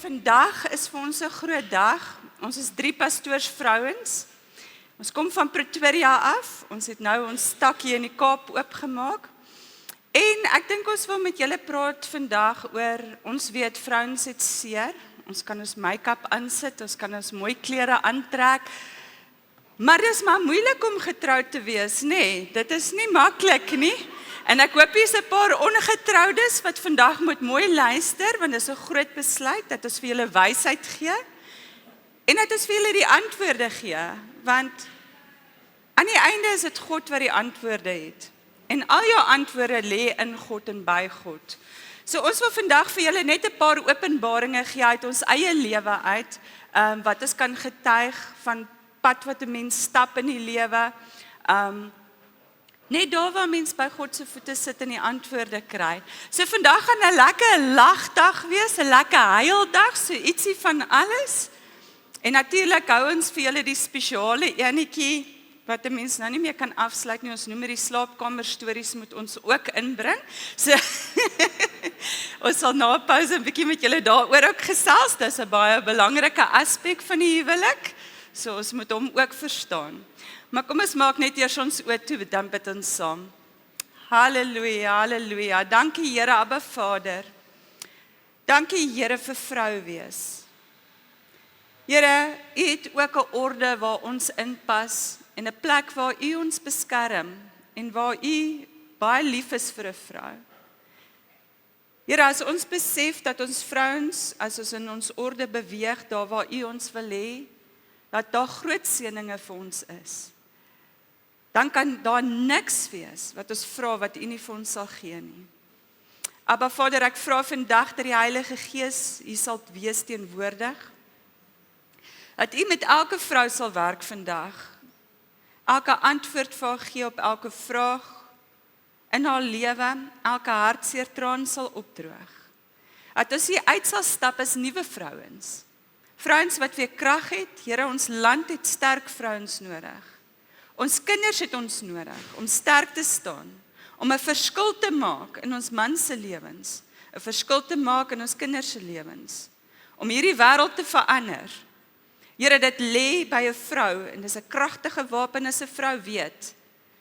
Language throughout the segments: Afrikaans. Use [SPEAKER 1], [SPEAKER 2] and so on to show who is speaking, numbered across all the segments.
[SPEAKER 1] vandag is vir ons 'n groot dag. Ons is 3 pastoorsvrouens. Ons kom van Pretoria af. Ons het nou ons stak hier in die Kaap oopgemaak. En ek dink ons wil met julle praat vandag oor, ons weet vrouens het seer. Ons kan ons make-up aansit, ons kan ons mooi klere aantrek. Maar dit is maar moeilik om getroud te wees, nee. Dit is nie maklik nie. En ek hoop hier's 'n paar ongetroudes wat vandag moet mooi luister, want dit is 'n groot besluit dat ons vir julle wysheid gee. En dat ons vir julle die antwoorde gee, want aan die einde is dit God wat die antwoorde het. En al jou antwoorde lê in God en by God. So ons wil vandag vir julle net 'n paar openbaringe gee uit ons eie lewe uit, wat ons kan getuig van pad wat 'n mens stap in die lewe. Net daar waar mens by God se voete sit en die antwoorde kry. So vandag gaan 'n lekker lagdag wees, 'n lekker huildag, so ietsie van alles. En natuurlik hou ons vir julle die spesiale enetjie wat 'n mens nou nie meer kan afsluit nie. Ons noem dit die slaapkamer stories moet ons ook inbring. So ons sal na 'n pouse 'n bietjie met julle daaroor ook gesels. Dis 'n baie belangrike aspek van die huwelik. So ons moet hom ook verstaan. Maar kom ons maak net eers ons oë toe, dan bid ons saam. Halleluja, halleluja. Dankie Here, Abba Vader. Dankie Here vir vrou wees. Here, U het ook 'n orde waar ons inpas en 'n plek waar U ons beskerm en waar U baie lief is vir 'n vrou. Here, as ons besef dat ons vrouens, as ons in ons orde beweeg, daar waar U ons wil hê, dat daar groot seëninge vir ons is, dan kan daar niks wees wat ons vra wat U nie vir ons sal gee nie. Abba Vader, ek vra vandag dat die Heilige Gees hier sal wees teenwoordig, dat U met elke vrou sal werk vandag, elke antwoord vir haar gee op elke vraag in haar lewe, elke hartseer traan sal opdroog. Dat ons hier uit sal stap as nuwe vrouens. Vrouens wat weer krag het. Here, ons land het sterk vrouens nodig. Ons kinders het ons nodig om sterk te staan, om 'n verskil te maak in ons man se lewens, 'n verskil te maak in ons kinders se lewens, om hierdie wêreld te verander. Here, dit lê by 'n vrou en dis 'n kragtige wapen as 'n vrou weet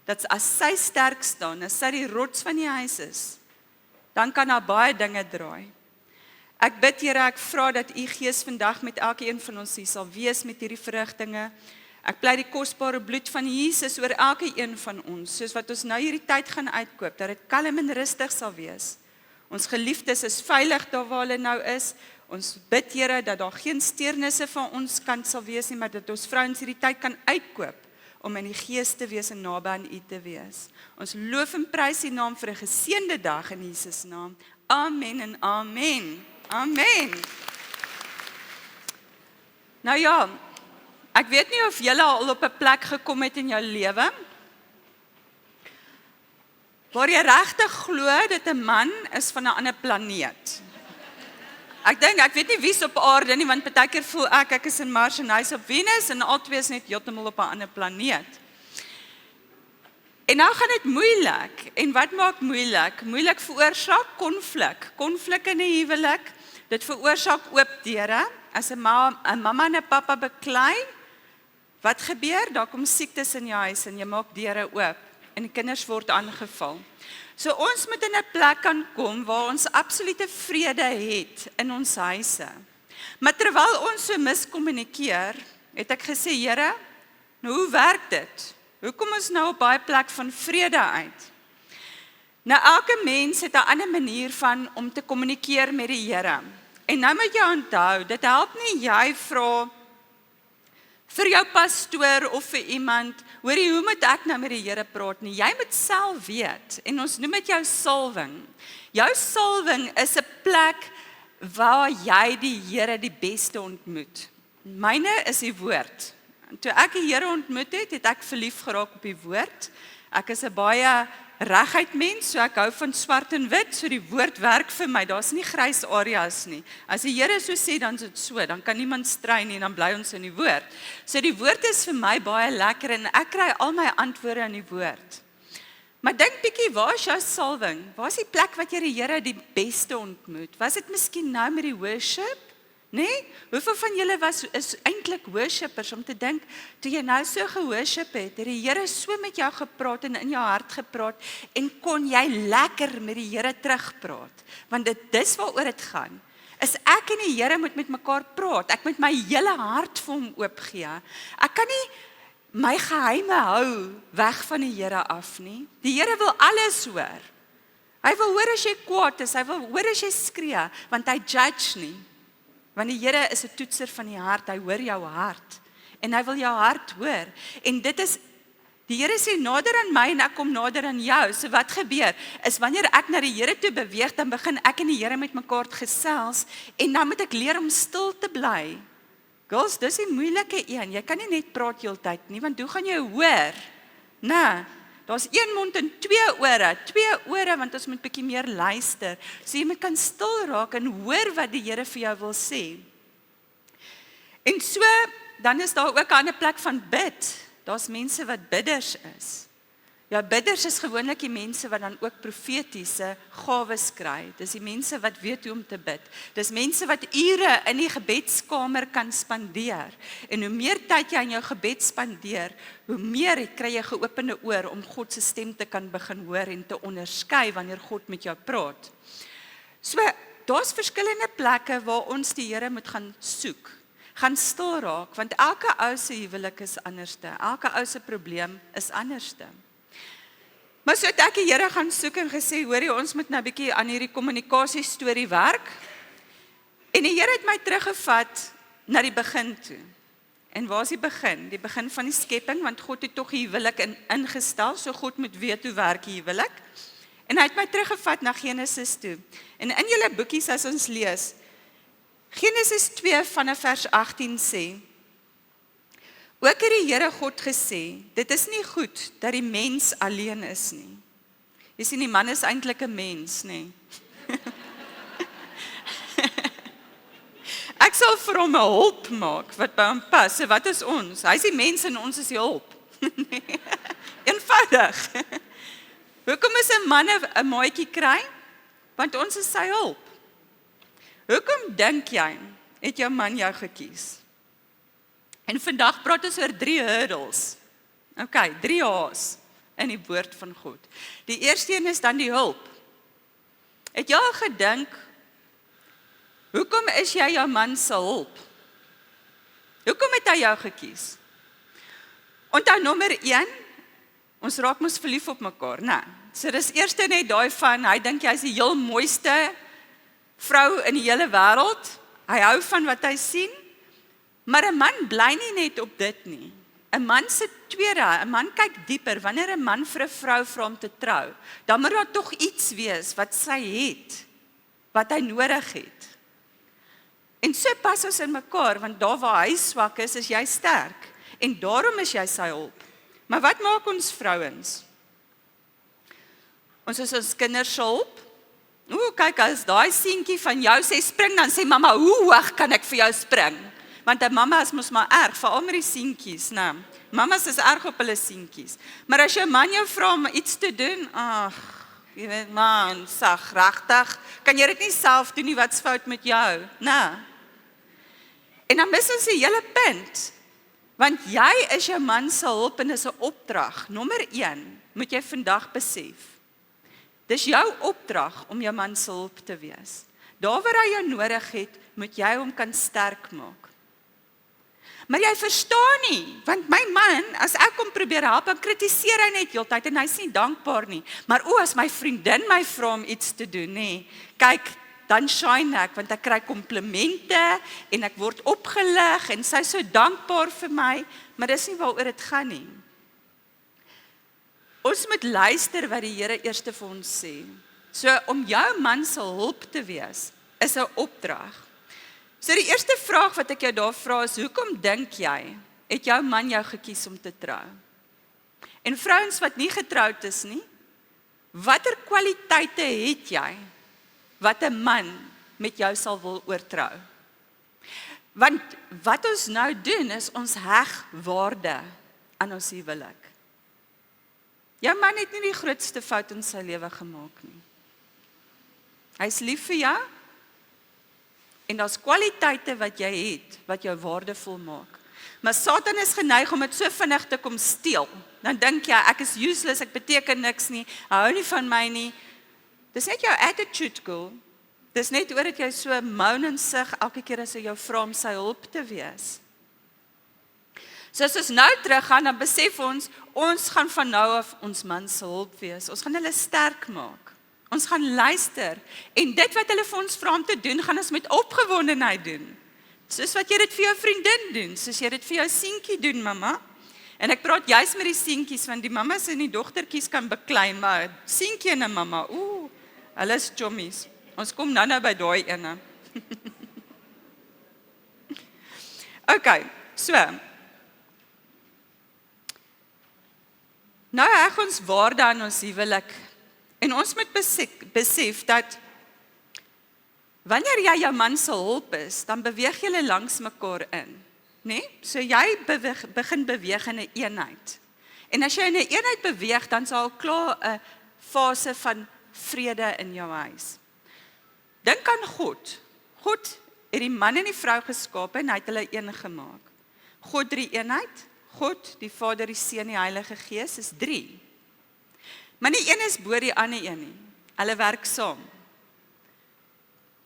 [SPEAKER 1] dat as sy sterk staan, as sy die rots van die huis is, dan kan haar baie dinge draai. Ek bid Here, ek vra dat U Gees vandag met elkeen van ons hier sal wees met hierdie verrigtinge. Ek pleit die kosbare bloed van Jesus oor elke een van ons, soos wat ons nou hierdie tyd gaan uitkoop, dat dit kalm en rustig sal wees. Ons geliefdes is veilig daar waar hulle nou is. Ons bid Here dat daar geen steurnisse van ons kant sal wees nie, maar dat ons vrouens hierdie tyd kan uitkoop om in die Gees te wees en naby aan U te wees. Ons loof en prys U naam vir 'n geseënde dag in Jesus naam. Amen en amen. Amen. Nou ja, ek weet nie of julle al op 'n plek gekom het in jou lewe waar jy regtig glo dat 'n man is van 'n ander planeet. Ek weet nie wie's op aarde nie, want partykeer voel ek is in Mars en hy's op Venus en albei is net heeltemal op 'n ander planeet. En nou gaan dit moeilik. En wat maak moeilik? Moeilik veroorsaak konflik. Konflik in 'n huwelik. Dit veroorsaak oop deure. As 'n mamma en 'n pappa beklei, wat gebeur? Daar kom siektes in jou huis en jy maak deure oop en die kinders word aangeval. So ons moet in 'n plek kan kom waar ons absolute vrede het in ons huise. Maar terwyl ons so miskommunikeer, het ek gesê, Here, nou hoe werk dit? Hoe kom ons nou op baie plek van vrede uit? Nou elke mens het 'n ander manier van om te kommunikeer met die Here. En nou moet jy onthou, dit help nie jy vra vir jou pastoor of vir iemand, hoorie, hoe moet ek nou met die Here praat nie? Jy moet self weet, en ons noem dit jou salwing. Jou salwing is 'n plek waar jy die Here die beste ontmoet. Myne is die woord. Toe ek die Here ontmoet het ek verlief geraak op die woord. Ek is 'n baie reguit mens, so ek hou van swart en wit, so die woord werk vir my, daar's nie grys areas nie. As die Here so sê, dan is dit so, dan kan niemand strei nie, dan bly ons in die woord. So die woord is vir my baie lekker, en ek kry al my antwoorde in die woord. Maar dink bietjie, waar is jou salwing? Waar is die plek wat jy die Here die beste ontmoet? Was dit miskien nou met die worship? Nee? Hoeveel van julle is eintlik worshippers om te dink, toe jy nou so geworship het die Here so met jou gepraat en in jou hart gepraat en kon jy lekker met die Here terugpraat, want dis waaroor dit gaan. Is ek en die Here moet met mekaar praat. Ek moet my hele hart vir hom oopgee. Ek kan nie my geheime hou weg van die Here af nie. Die Here wil alles hoor. Hy wil hoor as jy kwaad is, hy wil hoor as jy skree, want hy judge nie. Want die Here is 'n toetser van die hart, hy hoor jou hart. En hy wil jou hart hoor. En dit is, die Here sê nader aan my en ek kom nader aan jou. So wat gebeur, is wanneer ek na die Here toe beweeg, dan begin ek en die Here met mekaar gesels, en dan moet ek leer om stil te bly. Girls, dis die moeilike een, jy kan nie net praat heeltyd nie, want hoe gaan jy hoor? Nee, daar's een mond en twee ore, want ons moet bietjie meer luister. So jy moet kan stil raak en hoor wat die Here vir jou wil sê. En so, dan is daar ook 'n ander plek van bid. Daar's mense wat bidders is. Ja, bidders is gewoonlik die mense wat dan ook profetiese gawes kry. Dis die mense wat weet hoe om te bid. Dis mense wat ure in die gebedskamer kan spandeer. En hoe meer tyd jy in jou gebed spandeer, hoe meer kry jy geopende oor om God se stem te kan begin hoor en te onderskei wanneer God met jou praat. So, daar's verskillende plekke waar ons die Here moet gaan soek. Gaan stil raak, want elke ou se huwelik is anderste. Elke ou se probleem is anderste. Maar so het ek die Here gaan soek en gesê, hoorie, ons moet nou 'n bietjie aan hierdie kommunikasie storie werk. En die Here het my teruggevat na die begin toe. En waar is die begin? Die begin van die skepping, want God het tog die huwelik ingestel, so God moet weet hoe werk die huwelik. En hy het my teruggevat na Genesis toe. En in julle boekies as ons lees, Genesis 2 vanaf vers 18 sê, ook het die Here God gesê, dit is nie goed dat die mens alleen is nie. Jy sien, die man is eintlik 'n mens, nê? Ek sal vir hom 'n hulp maak wat by hom pas. So wat is ons? Hy is die mens en ons is die hulp. Eenvoudig. Hoekom is 'n man 'n maatjie kry? Want ons is sy hulp. Hoekom dink jy het jou man jou gekies? En vandag praat ons oor 3 hurdles. Okay, 3 H's in die woord van God. Die eerste een is dan die hulp. Het jy al gedink, hoekom is jy jou man se hulp? Hoekom het hy jou gekies? Onthou nommer 1, ons raak mos verlief op mekaar, né? So dis eerste net daai van, hy dink jy is die heel mooiste vrou in die hele wêreld. Hy hou van wat hy sien. Maar 'n man bly nie net op dit nie. 'n Man se tweede, 'n man kyk dieper. Wanneer 'n man vir 'n vrou vra om te trou, dan moet daar tog iets wees wat sy het, wat hy nodig het. En so pas ons in mekaar, want daar waar hy swak is jy sterk. En daarom is jy sy hulp. Maar wat maak ons vrouens? Ons is ons kinders se hulp. Kyk, as daai seentjie van jou sê spring, dan sê mamma, hoe hoog kan ek vir jou spring? Want 'n mamma is mos maar erg, veral met die seentjies, né? Mammas is erg op hulle seentjies. Maar as jou man jou vra om iets te doen, jy weet man, sag, regtig, kan jy dit nie self doen nie, wat's fout met jou, né? En dan mis ons die hele punt. Want jy is jou man se hulp en is 'n opdrag. Nommer 1, moet jy vandag besef. Dis jou opdrag om jou man se hulp te wees. Daar waar hy jou nodig het, moet jy hom kan sterk maak. Maar jy verstaan nie, want my man, as ek hom probeer help, dan kritiseer hy net heeltyd en hy's nie dankbaar nie. Maar as my vriendin my vra om iets te doen, nê, kyk, dan shine ek, want ek kry komplimente en ek word opgelig en sy is so dankbaar vir my, maar dis nie waaroor dit gaan nie. Ons moet luister wat die Here eers vir ons sê. So om jou man se hulp te wees, is 'n opdrag. So die eerste vraag wat ek jou daar vra is, hoekom dink jy, het jou man jou gekies om te trou? En vrouens wat nie getroud is nie, watter kwaliteite het jy, wat 'n man met jou sal wil oortrou? Want wat ons nou doen, is ons heg waarde aan ons huwelik. Jou man het nie die grootste fout in sy lewe gemaak nie. Hy's lief vir jou. En daar's kwaliteite wat jy het, wat jou waardevol maak. Maar Satan is geneig om dit so vinnig te kom steel. Dan dink jy, ek is useless, ek beteken niks nie, hy hou nie van my nie. Dis net jou attitude, girl. Dis net oor dat jy so moan en sug elke keer as hy jou vra om sy hulp te wees. So as ons nou terug gaan, dan besef ons gaan van nou af ons man se hulp wees. Ons gaan hulle sterk maak. Ons gaan luister. En dit wat hulle vir ons vra om te doen, gaan ons met opgewondenheid doen. Soos wat jy dit vir jou vriendin doen, soos jy dit vir jou seentjie doen, mamma. En ek praat juist met die seentjies, want die mammas en die dogtertjies kan beklei, maar seentjie en 'n mamma, hulle is chommies. Ons kom nou by daai ene. Okay, so. Nou heg ons waarde aan ons huwelik. En ons moet besef dat wanneer jy jou man se hulp is, dan beweeg julle langs mekaar in. Nee? So jy begin beweeg in 'n eenheid. En as jy in 'n eenheid beweeg, dan sal klaar 'n fase van vrede in jou huis. Dink aan God. God het die man en die vrou geskaap en hy het hulle een gemaak. God drie eenheid, God, die Vader, die Seun, die Heilige Gees is 3. Maar nie een is bo die ander een nie. Hulle werk saam.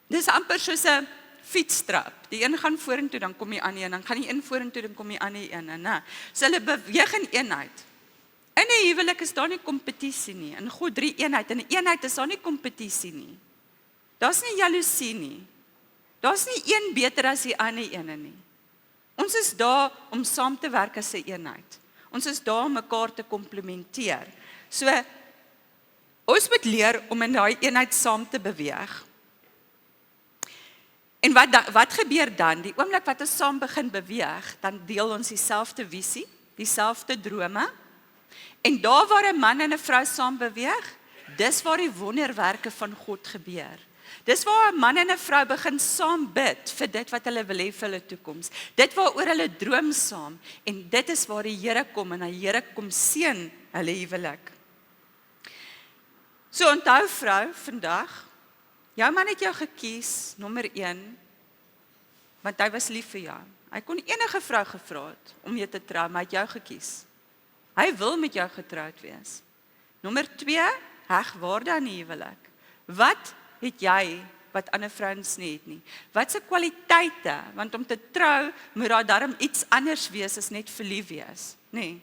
[SPEAKER 1] Dis amper soos 'n fietstrap. Die een gaan vorentoe, dan kom die ander een, dan gaan die een vorentoe, dan kom die ander een. So hulle beweeg in eenheid. In 'n huwelik is daar nie kompetisie nie. In God drie eenheid. In 'n eenheid is daar nie kompetisie nie. Daar's nie jaloesie nie. Daar's nie een beter as die ander ene nie. Ons is daar om saam te werk as 'n eenheid. Ons is daar om mekaar te komplementeer. So, ons moet leer om in daai eenheid saam te beweeg. En wat gebeur dan? Die oomblik wat ons saam begin beweeg, dan deel ons dieselfde visie, dieselfde drome. En daar waar 'n man en 'n vrou saam beweeg, dis waar die wonderwerke van God gebeur. Dis waar 'n man en 'n vrou begin saam bid vir dit wat hulle wil hê vir hulle toekoms. Dit waaroor hulle droom saam. En dit is waar die Here kom en die Here kom seën hulle huwelik. So onthou vrou, vandag, jou man het jou gekies, nommer 1, want hy was lief vir jou. Hy kon enige vrou gevra het om jou te trou, maar hy het jou gekies. Hy wil met jou getroud wees. Nommer 2, heg waarde aan die huwelik. Wat het jy wat ander vrouens nie het nie? Wat se kwaliteite? Want om te trou moet daar darm iets anders wees as net verlief wees, nê?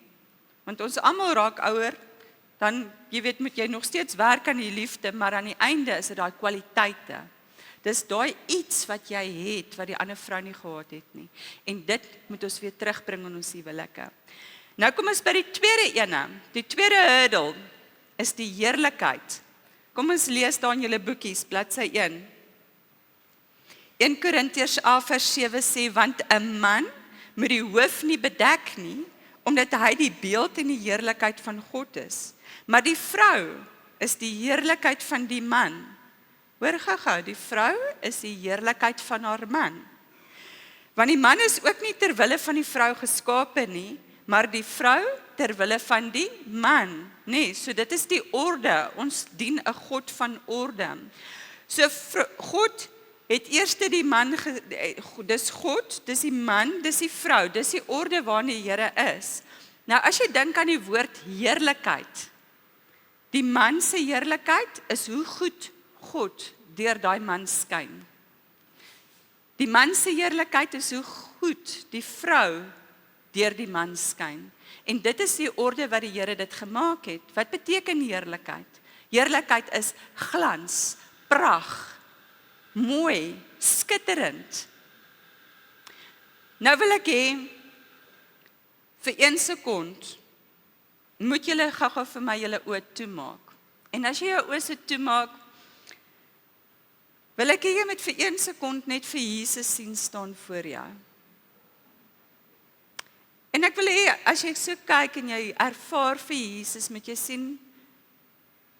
[SPEAKER 1] Want ons almal raak ouer, dan jy weet moet jy nog steeds werk aan die liefde, maar aan die einde is dit daai kwaliteite. Dis daai iets wat jy het wat die ander vrou nie gehad het nie. En dit moet ons weer terugbring in ons huwelike. Nou kom ons by die tweede ene. Die tweede hurdle is die heerlikheid. Kom ons lees daar in julle boekies, bladsy 1. 1 Korintiërs 11:7 sê, want 'n man moet die hoof nie bedek nie, omdat hy die beeld en die heerlikheid van God is. Maar die vrou is die heerlikheid van die man. Hoor gou, die vrou is die heerlikheid van haar man. Want die man is ook nie ter wille van die vrou geskape nie, maar die vrou ter wille van die man. Nee, so dit is die orde. Ons dien 'n God van orde. So God het eers die man, dis God, dis die man, dis die vrou, dis die orde waarin die Here is. Nou as jy dink aan die woord heerlikheid, die man se heerlikheid is hoe goed God deur daai man skyn. Die man se heerlikheid is hoe goed die vrou deur die man skyn. En dit is die orde wat die Here dit gemaak het. Wat beteken heerlikheid? Heerlikheid is glans, pragt, mooi, skitterend. Nou wil ek hê, vir 1 sekond, moet julle gou-gou vir my julle oë toemaak. En as jy jou oë so toemaak, wil ek hê jy moet vir 1 sekond net vir Jesus sien staan voor jou. En ek wil hê, as jy so kyk en jy ervaar vir Jesus, moet jy sien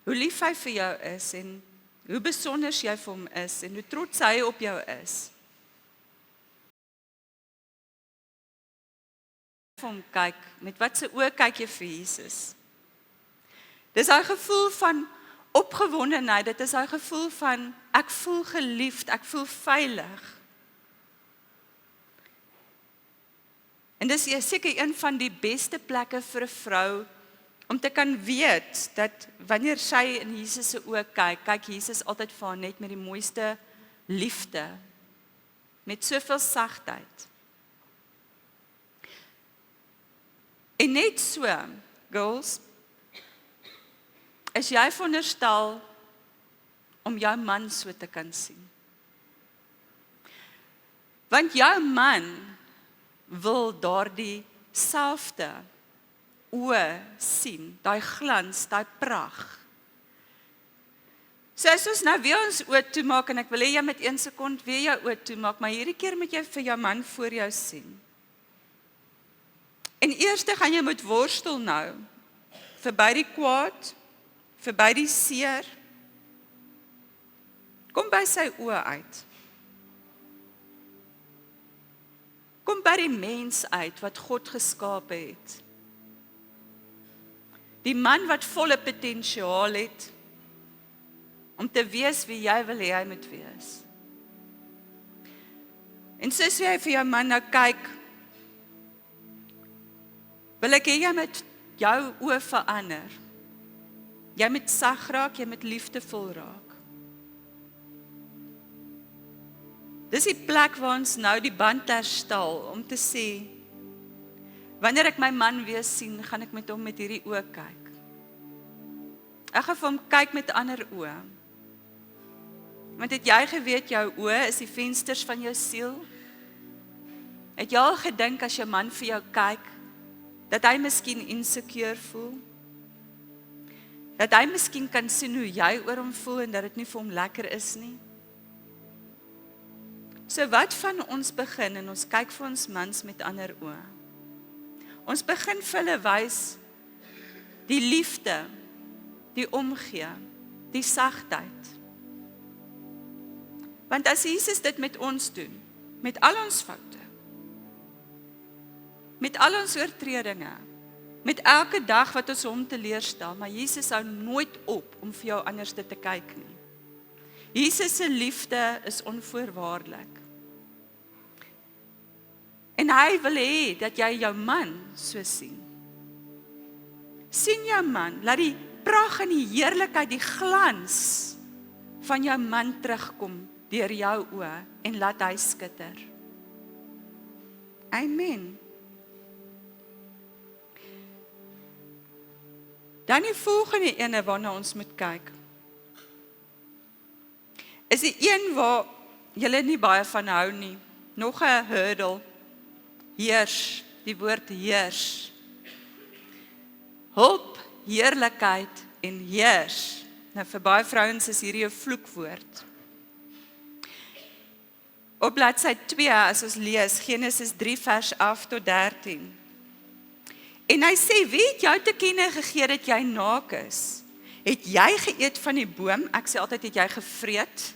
[SPEAKER 1] hoe lief hy vir jou is en hoe besonder jy vir hom is en hoe trots hy op jou is. Vir hom kyk, met wat se oë kyk jy vir Jesus? Dis hy gevoel van opgewondenheid, dit is hy gevoel van ek voel geliefd, ek voel veilig. En dis seker een van die beste plekke vir 'n vrou om te kan weet dat wanneer sy in Jesus se oë kyk Jesus altyd vir haar net met die mooiste liefde, met soveel sagtheid. En net so, girls, is jy veronderstel om jou man so te kan sien. Want jou man wil daardie selfde oë sien, daai glans, daai pragt. So as ons nou weer ons oë toemaak, en ek wil hê jy met 1 sekond weer jou oë toemaak, maar hierdie keer moet jy vir jou man voor jou sien. En eers gaan jy moet worstel nou, verby die kwaad, verby die seer, kom by sy oë uit. Kom by die mens uit wat God geskape het. Die man wat volle potensiaal het om te wees wie jy wil hê hy moet wees. En soos jy vir jou man nou kyk, wil ek hê jy moet jou oë verander. Jy moet sag raak, jy moet liefdevol raak. Dis die plek waar ons nou die band herstel om te sê, wanneer ek my man weer sien, gaan ek met hom met hierdie oë kyk. Ek gaan vir hom kyk met ander oë. Want het jy geweet jou oë is die vensters van jou siel? Het jy al gedink as jou man vir jou kyk, dat hy miskien insecure voel? Dat hy miskien kan sien hoe jy oor hom voel en dat dit nie vir hom lekker is nie? So wat van ons begin en ons kyk vir ons mans met ander oë? Ons begin vir hulle wys die liefde, die omgee, die sagtheid. Want as Jesus dit met ons doen, met al ons foute, met al ons oortredinge, met elke dag wat ons hom teleurstel, maar Jesus hou nooit op om vir jou anders te kyk nie. Jesus se liefde is onvoorwaardelik. En hy wil hê dat jy jou man so sien. Sien jou man, laat die pragt en die heerlikheid, die glans van jou man terugkom deur jou oë en laat hy skitter. Amen. Dan die volgende ene waarna ons moet kyk, is die een waar julle nie baie van hou nie. Nog 'n hurdle. Heers, die woord heers. Hulp, heerlikheid en heers. Nou vir baie vrouens is hierdie 'n vloekwoord. Op bladsy 2 as ons lees, Genesis 3 vers 11 tot 13. En hy sê, wie het jou te kenne gegee dat jy naak is? Het jy geëet van die boom? Ek sê altyd, het jy gevreet?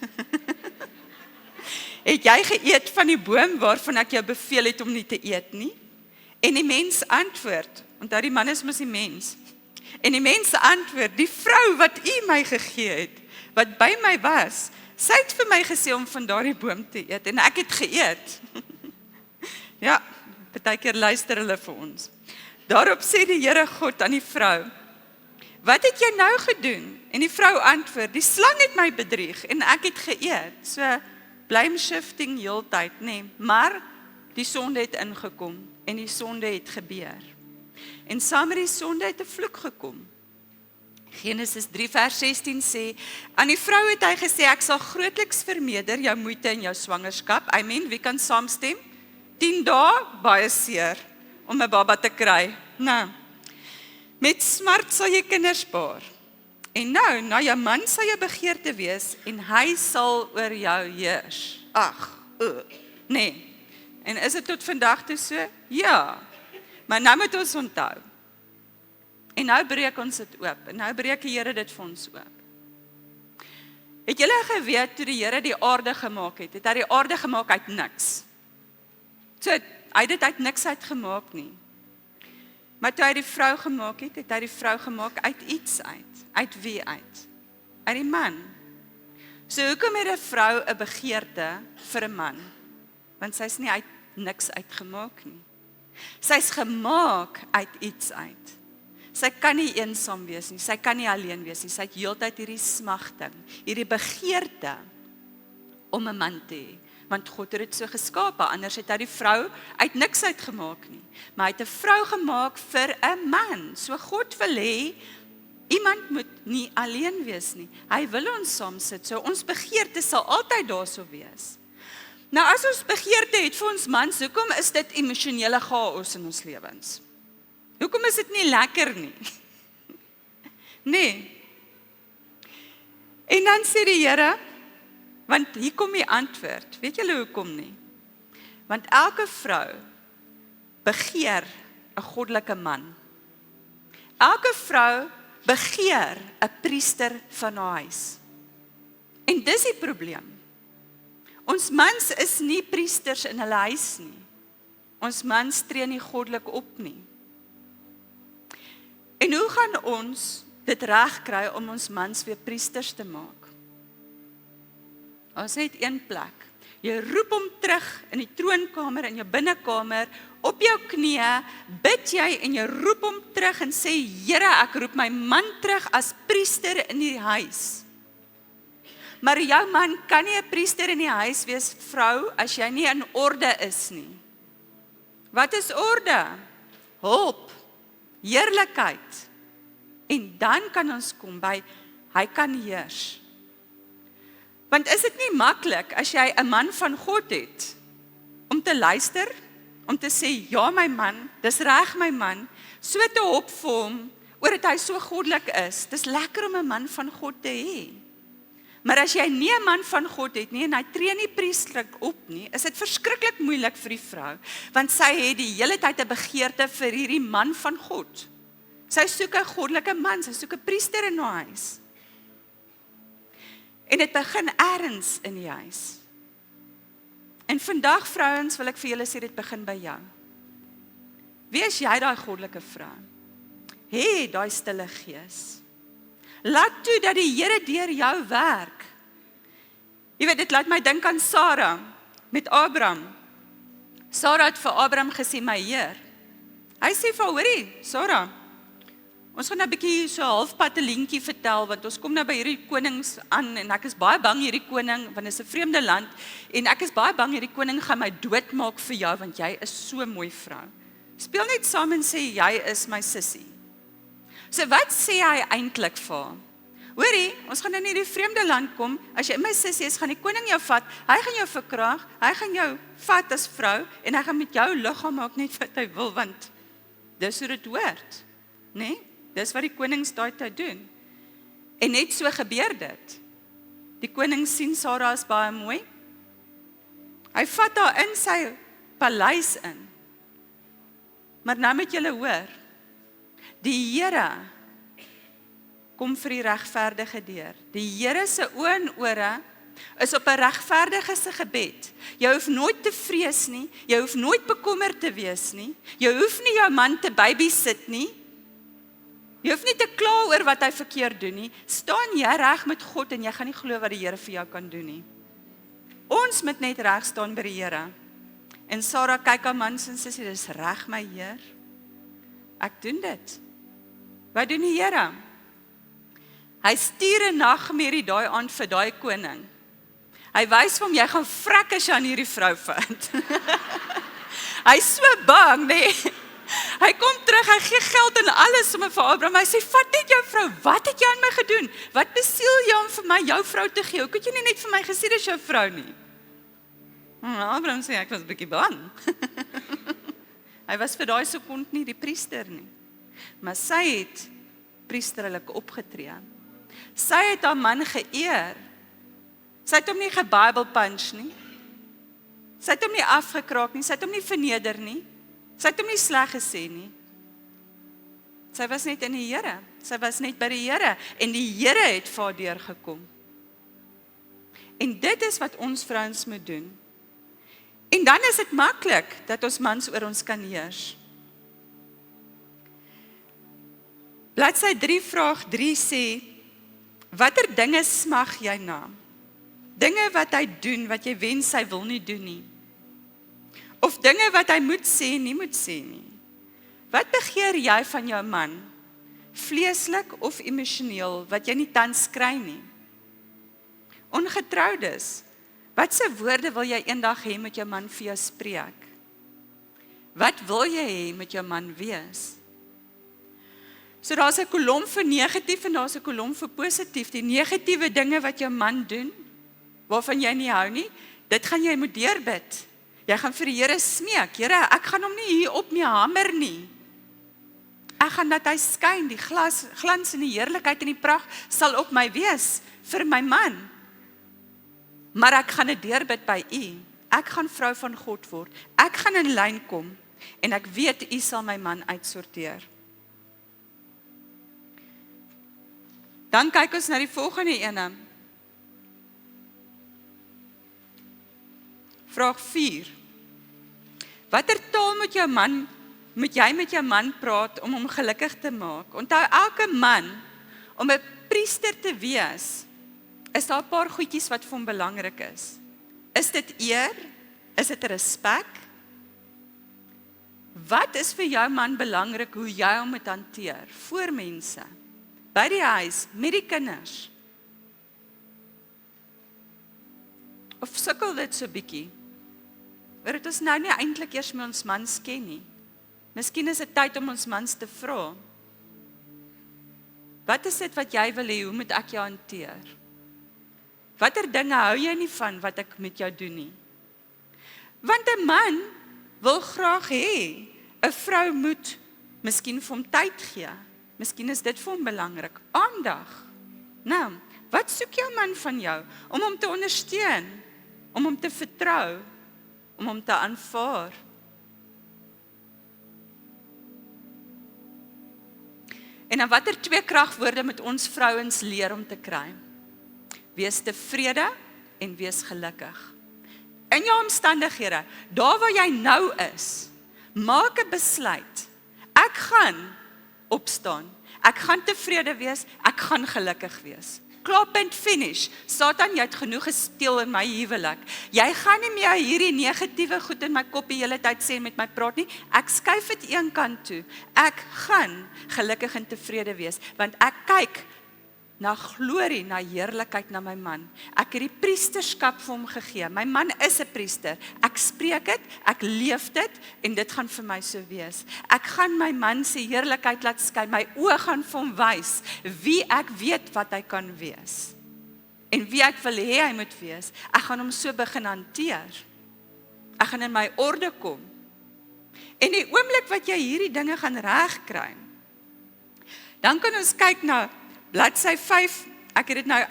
[SPEAKER 1] Het jy geëet van die boom waarvan ek jou beveel het om nie te eet nie? En die mens antwoord, onthou die man is mos die mens. En die mens antwoord, die vrou wat u my gegee het, wat by my was, sy het vir my gesê om van daardie boom te eet, en ek het geëet. Ja, partykeer luister hulle vir ons. Daarop sê die Here God aan die vrou, wat het jy nou gedoen? En die vrou antwoord, die slang het my bedrieg en ek het geëet. So blame shifting heeltyd, nee, maar die sonde het ingekom en die sonde het gebeur. En saam met die sonde het 'n vloek gekom. Genesis 3 vers 16 sê, aan die vrou het hy gesê, ek sal grootliks vermeerder jou moeite in jou swangerskap. Amen, wie kan saamstem? 10 dae, baie seer, om 'n baba te kry. Nou, met smart sal jy kinders baar. En nou, na jou man sal jou begeerte wees, en hy sal oor jou heers. Ag, nee. En is dit tot vandag toe so? Ja. Maar nou moet ons onthou. En nou breek ons dit oop. En nou breek die Here dit vir ons oop. Het julle geweet, toe die Here die aarde gemaak het, het hy die aarde gemaak uit niks. So, hy het dit uit niks uit gemaak nie. Maar toe hy die vrou gemaak het, het hy die vrou gemaak uit iets uit. Uit wie uit? Uit die man. So hoekom het 'n vrou 'n begeerte vir 'n man? Want sy is nie uit niks uitgemaak nie. Sy's gemaak uit iets uit. Sy kan nie eensaam wees nie, sy kan nie alleen wees nie, sy het heeltyd hierdie smagting, hierdie begeerte om 'n man te hê. Want God het dit so geskape, anders het hy die vrou uit niks uitgemaak nie. Maar hy het 'n vrou gemaak vir 'n man. So God wil hê, iemand moet nie alleen wees nie. Hy wil ons saam sit, so ons begeerte sal altyd daarso wees. Nou as ons begeerte het vir ons mans, hoekom is dit emosionele chaos in ons lewens? Hoekom is dit nie lekker nie? Nee. En dan sê die Here, want hier kom die antwoord. Weet julle hoekom nie? Want elke vrou begeer 'n goddelike man. Elke vrou begeer 'n priester van haar huis. En dis die probleem. Ons mans is nie priesters in hulle huis nie. Ons mans tree nie goddelik op nie. En hoe gaan ons dit regkry om ons mans weer priesters te maak? Ons het een plek. Jy roep hom terug in die troonkamer, in jou binnekamer, op jou knieë, bid jy en jy roep hom terug en sê, Here, ek roep my man terug as priester in die huis. Maar jou man kan nie 'n priester in die huis wees, vrou, as jy nie in orde is nie. Wat is orde? Hulp, heerlikheid. En dan kan ons kom by, hy kan heers. Want is dit nie maklik as jy 'n man van God het, om te luister, om te sê, ja my man, dis reg my man, so te hop vir hom, oor dat hy so goddelik is. Dis lekker om 'n man van God te hê. Maar as jy nie 'n man van God het nie, en hy tree nie priestelik op nie, is dit verskriklik moeilik vir die vrou, want sy het die hele tyd 'n begeerte vir hierdie man van God. Sy soek 'n goddelike man, sy soek 'n priester in haar huis. En dit begin eers in die huis. En vandag, vrouens, wil ek vir julle sê, dit begin by jou. Wees jy daai goddelike vrou? Hê daai stille gees. Laat toe dat die Here deur jou werk. Jy weet, dit laat my dink aan Sara met Abraham. Sara het vir Abraham gesê, my Heer. Hy sê vir haar, hoorie, Sara, ons gaan nou 'n bietjie so halfpad 'n lintjie vertel, want ons kom nou by hierdie konings aan, en ek is baie bang hierdie koning, want dit is 'n vreemde land, en ek is baie bang hierdie koning gaan my doodmaak vir jou, want jy is so 'n mooi vrou. Speel net saam en sê, jy is my sussie. So wat sê hy eintlik vir haar? Hoorie, ons gaan nou in hierdie vreemde land kom, as jy my sussie is, gaan die koning jou vat, hy gaan jou verkrag, hy gaan jou vat as vrou, en hy gaan met jou liggaam maak net wat hy wil, want dis hoe dit hoort, nee? Dis wat die konings daai tyd doen. En net so gebeur dit. Die koning sien Sara is baie mooi. Hy vat haar in sy paleis in. Maar nou moet julle hoor, die Here kom vir die regverdige deur. Die Here se oë en ore is op 'n regverdige se gebed. Jy hoef nooit te vrees nie, jy hoef nooit bekommerd te wees nie, jy hoef nie jou man te babysit nie, jy hoef nie te kla oor wat hy verkeerd doen nie, staan jy reg met God en jy gaan nie glo wat die Here vir jou kan doen nie. Ons moet net reg staan by die Here. En Sara kyk haar man en sê, dis reg my Heer, ek doen dit. Wat doen die Here? Hy stuur 'n nagmerrie daai aand vir daai koning. Hy wys vir hom, jy gaan vrek as jy aan hierdie vrou vat. Hy is so bang, nee. Hy kom terug, hy gee geld en alles sommer vir Abraham. Hy sê, vat net jou vrou, wat het jy aan my gedoen? Wat besiel jy om vir my jou vrou te gee? Hoe kon jy nie net vir my gesê dis jou vrou nie? Abraham sê, ek was 'n bietjie bang. Hy was vir daai sekond nie die priester nie. Maar sy het priesterlik opgetree. Sy het haar man geëer. Sy het hom nie geBible punch nie. Sy het hom nie afgekraak nie, sy het hom nie verneder nie. Sy het hom nie sleg gesê nie. Sy was net in die Here. Sy was net by die Here en die Here het vir haar deurgekom. En dit is wat ons vrouens moet doen. En dan is dit maklik dat ons mans oor ons kan heers. Bladsy 3 vraag 3 sê, watter dinge smag jy na? Dinge wat hy doen, wat jy wens hy wil nie doen nie. Of dinge wat hy moet sê, nie moet sê nie. Wat begeer jy van jou man? Vleeslik of emosioneel, wat jy nie tans kry nie? Ongetroudes, watse woorde wil jy eendag hê met jou man vir jou spreek? Wat wil jy hê met jou man wees? So daar's 'n kolom vir negatief en daar's 'n kolom vir positief. Die negatiewe dinge wat jou man doen, waarvan jy nie hou nie, dit gaan jy moet deurbid. Jy gaan vir die Here smeek, Here, ek gaan hom nie hier op my hamer nie. Ek gaan dat hy skyn, die glans en die heerlikheid en die pragt sal op my wees vir my man. Maar ek gaan dit deurbid by U. Ek gaan vrou van God word. Ek gaan in lyn kom en ek weet U sal my man uitsorteer. Dan kyk ons na die volgende ene. Vraag 4. Watter taal moet jy met jou man praat om hom gelukkig te maak? Onthou, elke man, om 'n priester te wees, is daar 'n paar goedjies wat vir hom belangrik is. Is dit eer? Is dit respek? Wat is vir jou man belangrik hoe jy hom moet hanteer? Voor mense, by die huis, met die kinders? Of sukkel dit so bietjie? Want dit is nou nie eintlik eers met ons mans ken nie. Miskien is dit tyd om ons mans te vra. Wat is dit wat jy wil hê, hoe moet ek jou hanteer? Watter dinge hou jy nie van wat ek met jou doen nie? Want 'n man wil graag hê, 'n vrou moet miskien vir hom tyd gee. Miskien is dit vir hom belangrik. Aandag. Nou, wat soek jou man van jou? Om hom te ondersteun, om hom te vertrou, om hom te aanvaar. En dan watter 2 kragwoorde moet ons vrouens leer om te kry? Wees tevrede en wees gelukkig. In jou omstandighede, daar waar jy nou is, maak 'n besluit. Ek gaan opstaan. Ek gaan tevrede wees, ek gaan gelukkig wees. Klaarpunt finish. Satan, jy het genoeg gesteel in my huwelik. Jy gaan nie meer hierdie negatiewe goed in my kop die hele tyd sê en met my praat nie. Ek skuif dit een kant toe. Ek gaan gelukkig en tevrede wees, want ek kyk na glorie, na heerlikheid na my man. Ek het die priesterskap vir hom gegee. My man is 'n priester. Ek spreek dit, ek leef dit en dit gaan vir my so wees. Ek gaan my man se heerlikheid laat skyn. My oë gaan vir hom wys wie ek weet wat hy kan wees. En wie ek wil hê hy moet wees. Ek gaan hom so begin hanteer. Ek gaan in my orde kom. En die oomblik wat jy hierdie dinge gaan regkry, dan kan ons kyk na bladsy 5, ek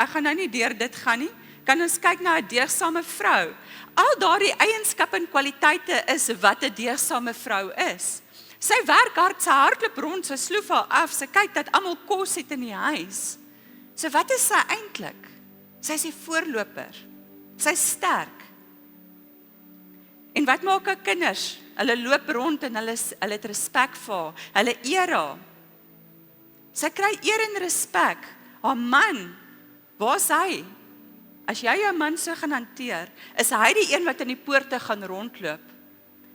[SPEAKER 1] gaan nou nie deur dit gaan nie, kan ons kyk na 'n deegsame vrou. Al daardie eienskappe en kwaliteite is wat 'n deegsame vrou is. Sy werk hard, sy hardloop rond, sy sloef haar af, sy kyk dat almal kos het in die huis. So wat is sy eintlik? Sy is die voorloper. Sy's sterk. En wat maak haar kinders? Hulle loop rond en hulle het respek vir haar, hulle eer haar. Sy kry eer en respek. Haar man, waar is hy? As jy jou man so gaan hanteer, is hy die een wat in die poorte gaan rondloop.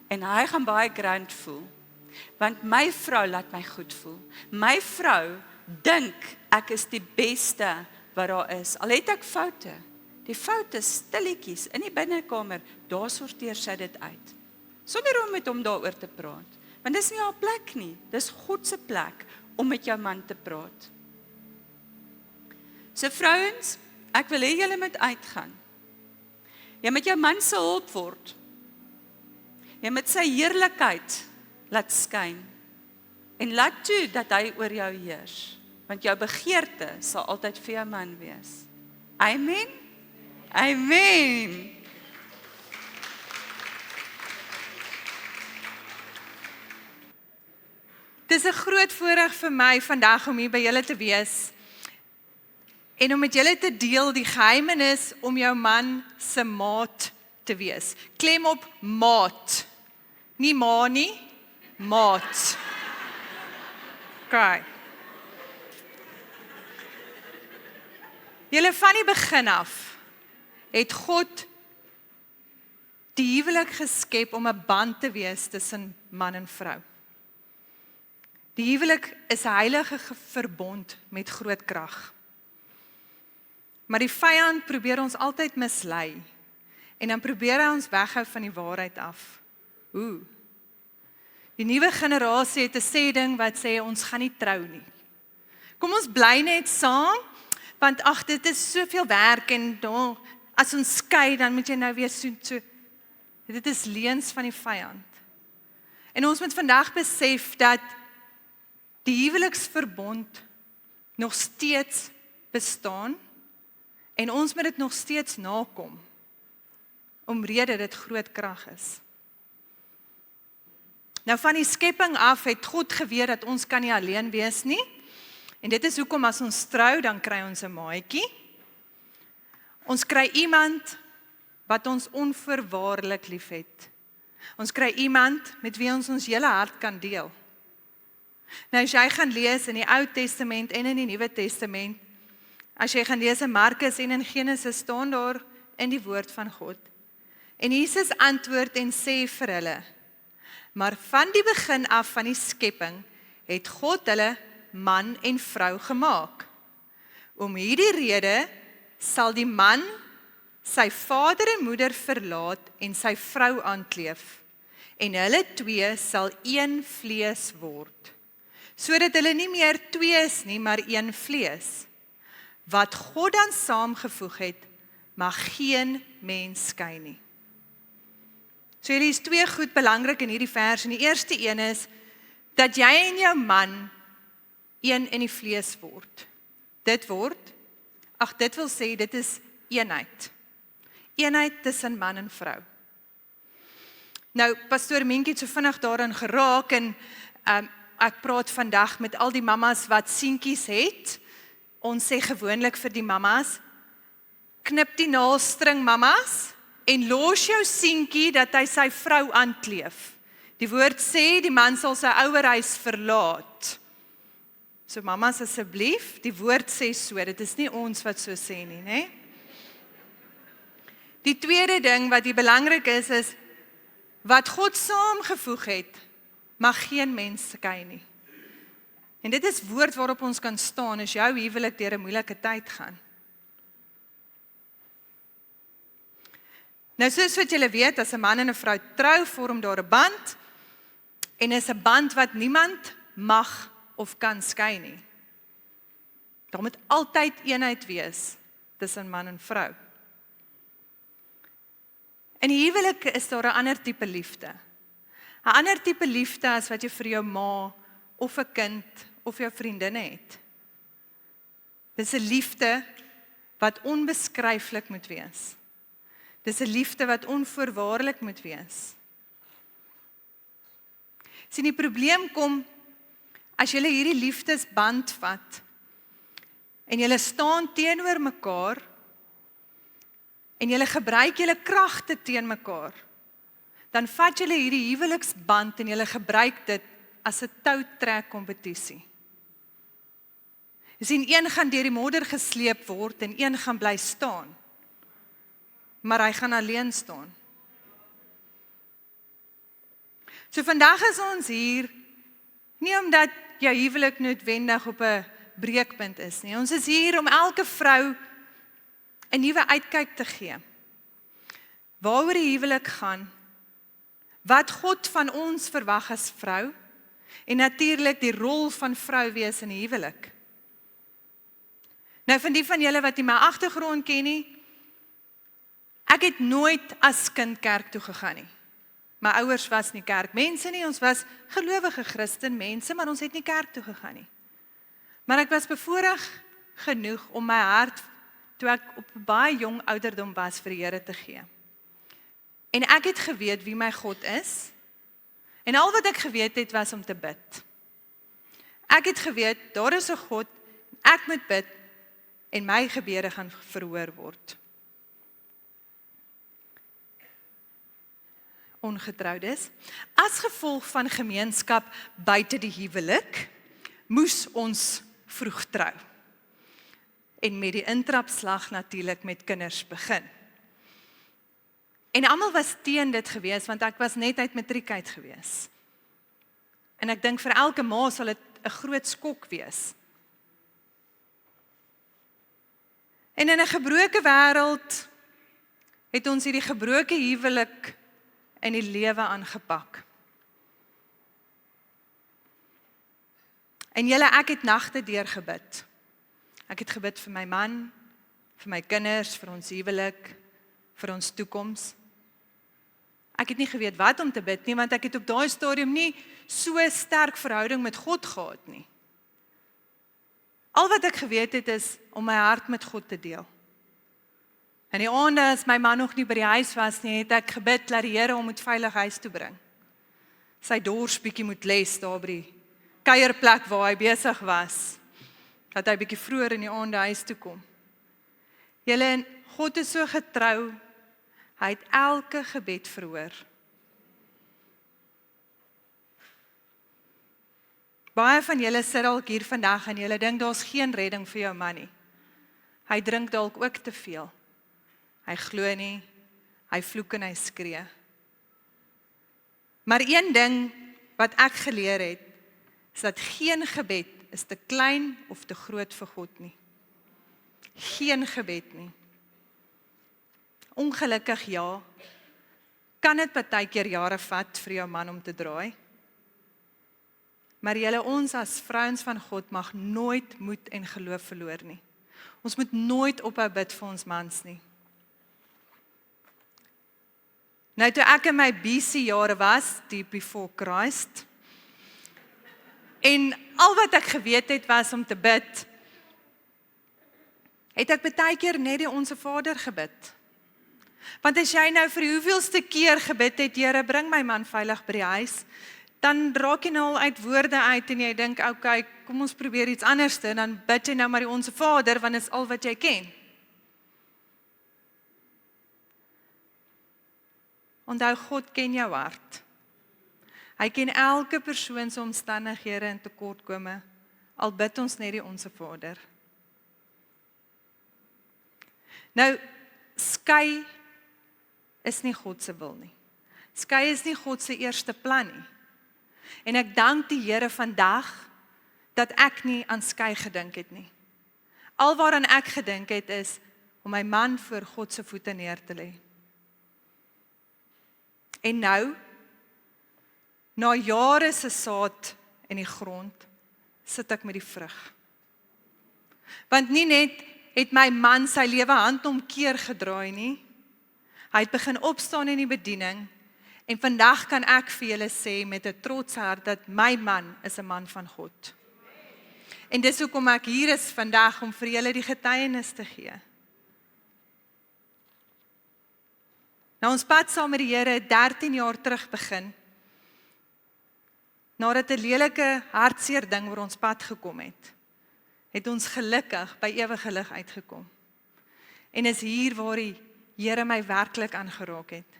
[SPEAKER 1] En hy gaan baie grand voel. Want my vrou laat my goed voel. My vrou dink ek is die beste wat daar is. Al het ek foute. Die foute stilletjies in die binnekamer, daar sorteer sy dit uit. Sonder om met hom daaroor te praat. Want dis nie haar plek nie. Dis God se plek om met jou man te praat. So vrouens, ek wil hê julle moet uitgaan. Jy moet jou man se hulp word. Jy moet sy heerlikheid laat skyn. En laat toe dat hy oor jou heers. Want jou begeerte sal altyd vir jou man wees. Amen? Amen.
[SPEAKER 2] Dit is 'n groot voorreg vir my vandag om hier by julle te wees en om met julle te deel die geheimenis om jou man se maat te wees. Klem op maat. Nie ma nie, maat. Okay. Julle van die begin af het God die huwelik geskep om 'n band te wees tussen man en vrou. Die huwelik is 'n heilige verbond met groot krag. Maar die vyand probeer ons altyd mislei en dan probeer hy ons weghou van die waarheid af. Hoe? Die nuwe generasie het 'n sê ding wat sê ons gaan nie trou nie. Kom ons bly net saam, want ag dit is soveel werk en as ons skei dan moet jy nou weer so. Dit is leuns van die vyand. En ons moet vandag besef dat die huweliksverbond nog steeds bestaan en ons moet dit nog steeds nakom, omrede dit groot krag is. Nou van die skepping af het God geweet dat ons kan nie alleen wees nie, en dit is hoekom as ons trou, dan kry ons 'n maatjie. Ons kry iemand wat ons onvoorwaardelik liefhet. Ons kry iemand met wie ons hele hart kan deel. Nou as jy gaan lees in die Ou Testament en in die Nuwe Testament, as jy gaan lees in Markus en in Genesis, staan daar in die woord van God. En Jesus antwoord en sê vir hulle, maar van die begin af van die skepping het God hulle man en vrou gemaak. Om hierdie rede sal die man sy vader en moeder verlaat en sy vrou aankleef, en hulle twee sal een vlees word, sodat hulle nie meer twee is nie, maar een vlees. Wat God dan saamgevoeg het, mag geen mens skei nie. So hier is twee goed belangrik in hierdie vers, en die eerste een is, dat jy en jou man een in die vlees word. Dit wil sê, dit is eenheid. Eenheid tussen man en vrou. Nou, pastoor Mientjie het so vinnig daarin geraak, en ek praat vandag met al die mammas wat seentjies het. Ons sê gewoonlik vir die mammas, knip die naaldstring mammas, en los jou seentjie dat hy sy vrou aankleef. Die woord sê, die man sal sy ouerhuis verlaat. So mammas asseblief, die woord sê so, dit is nie ons wat so sê nie, né? Die tweede ding wat hier belangrik is, wat God saamgevoeg het, mag geen mens skei nie. En dit is woord waarop ons kan staan as jou huwelik deur 'n moeilike tyd gaan. Nou soos wat julle weet, as 'n man en 'n vrou trou, vorm daar 'n band, en is 'n band wat niemand mag of kan skei nie. Daar moet altyd eenheid wees tussen man en vrou. In die huwelik is daar 'n ander tipe liefde. 'n Ander tipe liefde as wat jy vir jou ma of 'n kind of jou vriendinne het. Dis 'n liefde wat onbeskryflik moet wees. Dis 'n liefde wat onvoorwaardelik moet wees. Sien, die probleem kom as jy hierdie liefdesband vat en jy staan teenoor mekaar en jy gebruik julle kragte teen mekaar, dan vat jy hierdie huweliksband en jy gebruik dit as 'n toutrek kompetisie. Jy sien, een gaan deur die modder gesleep word en een gaan bly staan, maar hy gaan alleen staan. So vandag is ons hier, nie omdat jou huwelik noodwendig op 'n breekpunt is nie. Ons is hier om elke vrou 'n nuwe uitkyk te gee. Waaroor die huwelik gaan, wat God van ons verwag as vrou, en natuurlik die rol van vrou wees in die huwelik. Nou van die van julle wat nie my agtergrond ken nie, ek het nooit as kind kerk toe gegaan nie. My ouers was nie kerkmense nie, ons was gelowige Christen mense, maar ons het nie kerk toe gegaan nie. Maar ek was bevoorreg genoeg om my hart, toe ek op 'n baie jong ouderdom was, vir die Here te gee. En ek het geweet wie my God is, en al wat ek geweet het was om te bid. Ek het geweet, daar is 'n God, ek moet bid, en my gebede gaan verhoor word. Ongetroudes, as gevolg van gemeenskap buite die huwelik, moes ons vroeg trou. En met die intrapslag natuurlik met kinders begin. En almal was teen dit gewees, want ek was net uit matriek uit gewees. En ek dink vir elke ma sal dit 'n groot skok wees. En in 'n gebroke wêreld het ons hierdie gebroke huwelik in die lewe aangepak. En julle, ek het nagte deur gebid. Ek het gebid vir my man, vir my kinders, vir ons huwelik, vir ons toekoms. Ek het nie geweet wat om te bid nie, want ek het op daai stadium nie so sterk verhouding met God gehad nie. Al wat ek geweet het is om my hart met God te deel. En die aande as my man nog nie by die huis was nie, het ek gebid dat die Here hom moet veilig huis toe bring. Sy dors bietjie moet les daar by die kuierplek waar hy besig was, dat hy bietjie vroeër in die aande huis toe kom. Julle, God is so getrou, hy het elke gebed verhoor. Baie van julle sit dalk hier vandag en julle dink daar's geen redding vir jou man nie. Hy drink dalk ook te veel. Hy glo nie, hy vloek en hy skree. Maar een ding wat ek geleer het, is dat geen gebed is te klein of te groot vir God nie. Geen gebed nie. Ongelukkig ja, kan dit partykeer jare vat vir jou man om te draai. Maar julle, ons as vrouens van God mag nooit moed en geloof verloor nie. Ons moet nooit ophou bid vir ons mans nie. Nou toe ek in my BC jare was, die before Christ, en al wat ek geweet het was om te bid, het ek baie keer net die Onse Vader gebid. Want as jy nou vir die hoeveelste keer gebid het, Here, bring my man veilig by die huis, dan raak jy nou al uit woorde uit en jy dink, okay, kom ons probeer iets anders te, dan bid jy nou maar die Onse Vader, want dit is al wat jy ken. Onthou, God ken jou hart. Hy ken elke persoon se omstandighede en tekortkome, al bid ons net die Onse Vader. Nou, skei is nie God se wil nie. Skei is nie God se eerste plan nie. En ek dank die Here vandag, dat ek nie aan skei gedink het nie. Al waaraan ek gedink het is, om my man voor God se voete neer te lê. En nou, na jare se saad in die grond, sit ek met die vrug. Want nie net het my man sy lewe handomkeer gedraai nie, hy het begin opstaan in die bediening, en vandag kan ek vir julle sê met 'n trots hart, dat my man is 'n man van God. En dis hoekom ek hier is vandag, om vir julle die getuienis te gee. Nou ons pad saam met die Here het 13 jaar terug begin, nadat 'n lelike hartseer ding oor ons pad gekom het ons gelukkig by ewige lig uitgekom. En is hier waar die Here my werklik aangeraak het.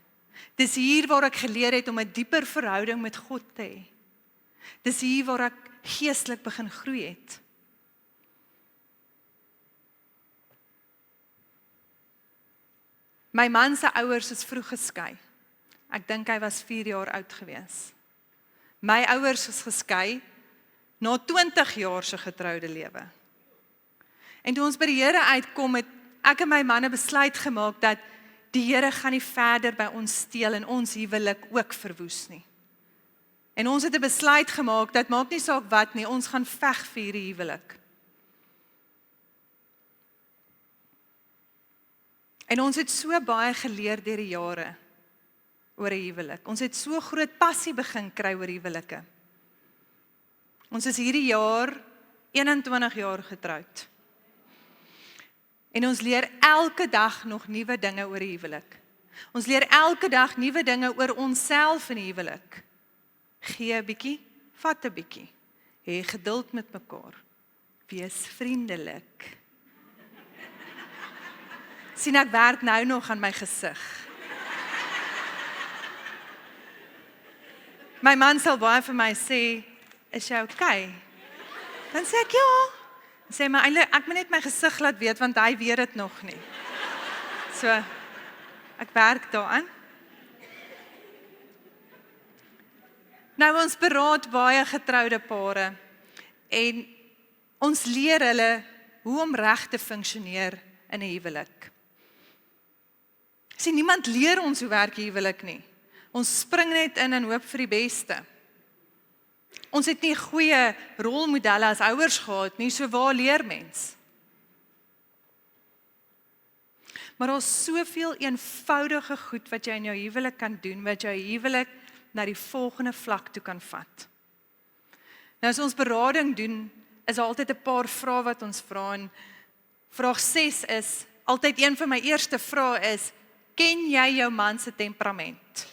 [SPEAKER 2] Dis hier waar ek geleer het om 'n dieper verhouding met God te hê. Dis hier waar ek geestelik begin groei het. My man se ouers is vroeg geskei. Ek dink hy was 4 jaar oud gewees. My ouers is geskei na 20 jaar se getroude lewe. En toe ons by die Here uitkom, het ek en my man 'n besluit gemaak dat die Here gaan nie verder by ons steel en ons huwelik ook verwoes nie. En ons het 'n besluit gemaak dat maak nie saak wat nie, ons gaan veg vir hierdie huwelik. En ons het so baie geleer deur die jare oor 'n huwelik. Ons het so groot passie begin kry oor huwelike. Ons is hierdie jaar 21 jaar getroud. En ons leer elke dag nog nuwe dinge oor die huwelik. Ons leer elke dag nuwe dinge oor onsself in die huwelik. Gee 'n bietjie, vat 'n bietjie. Hê geduld met mekaar. Wees vriendelik. Sien, ek werk nou nog aan my gesig. My man sal baie vir my sê, is jy okay? Dan sê ek ja. Dan sê my eintlik, ek moet net my gesig laat weet, want hy weet dit nog nie. So, ek werk daaraan. Nou ons beraad baie getroude pare en ons leer hulle hoe om reg te funksioneer in 'n huwelik. Sien, niemand leer ons hoe werk 'n huwelik nie. Ons spring net in en hoop vir die beste. Ons het nie goeie rolmodelle as ouers gehad nie, so waar leer mens? Maar daar's soveel eenvoudige goed wat jy in jou huwelik kan doen, wat jou huwelik na die volgende vlak toe kan vat. Nou as ons berading doen, is daar altyd 'n paar vrae wat ons vra en vraag 6 is, altyd een van my eerste vrae is, ken jy jou man se temperament?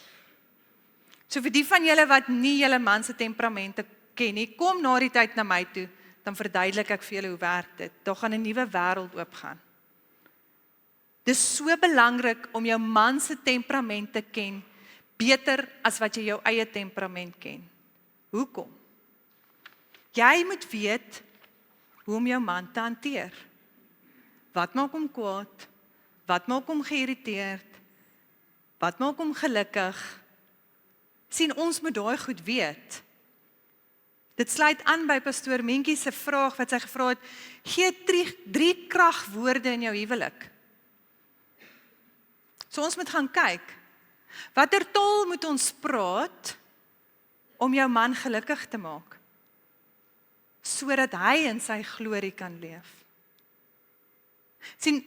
[SPEAKER 2] So vir die van julle wat nie julle man se temperamente ken nie, kom na die tyd na my toe, dan verduidelik ek vir julle hoe werk dit. Daar gaan 'n nuwe wêreld oopgaan. Dis so belangrik om jou man se temperament te ken, beter as wat jy jou eie temperament ken. Hoekom? Jy moet weet hoe om jou man te hanteer. Wat maak hom kwaad? Wat maak hom geïrriteerd? Wat maak hom gelukkig? Sien, ons moet daai goed weet. Dit sluit aan by pastoor Mentjie se vraag wat sy gevra het, gee 3 kragwoorde in jou huwelik. So ons moet gaan kyk, watter taal moet ons praat om jou man gelukkig te maak, sodat hy in sy glorie kan leef. Sien,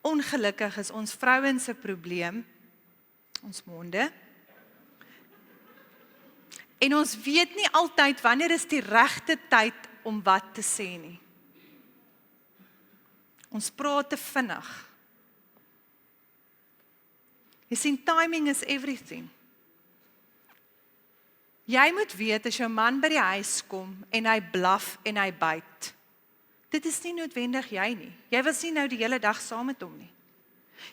[SPEAKER 2] ongelukkig is ons vrouens se probleem, ons monde, en ons weet nie altyd wanneer is die regte tyd om wat te sê nie. Ons praat te vinnig. Jy sien, timing is everything. Jy moet weet as jou man by die huis kom en hy blaf en hy byt. Dit is nie noodwendig jy nie. Jy was nie nou die hele dag saam met hom nie.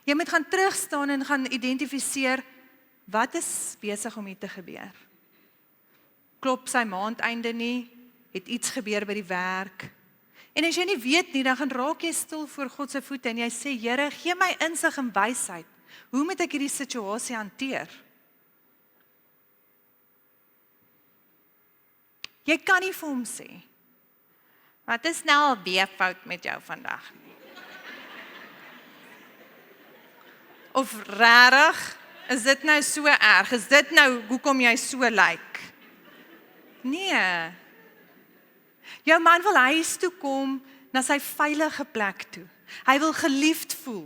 [SPEAKER 2] Jy moet gaan terugstaan en gaan identifiseer, wat is besig om hier te gebeur? Klop sy maandeinde nie, het iets gebeur by die werk. En as jy nie weet nie, dan gaan raak jy stil voor God se voete en jy sê, Here, gee my insig en wysheid. Hoe moet ek hierdie situasie hanteer? Jy kan nie vir hom sê, wat is nou alweer fout met jou vandag? Of rarig, is dit nou so erg? Is dit nou hoekom jy so lyk? Nee. Jou man wil huis toe kom na sy veilige plek toe. Hy wil geliefd voel,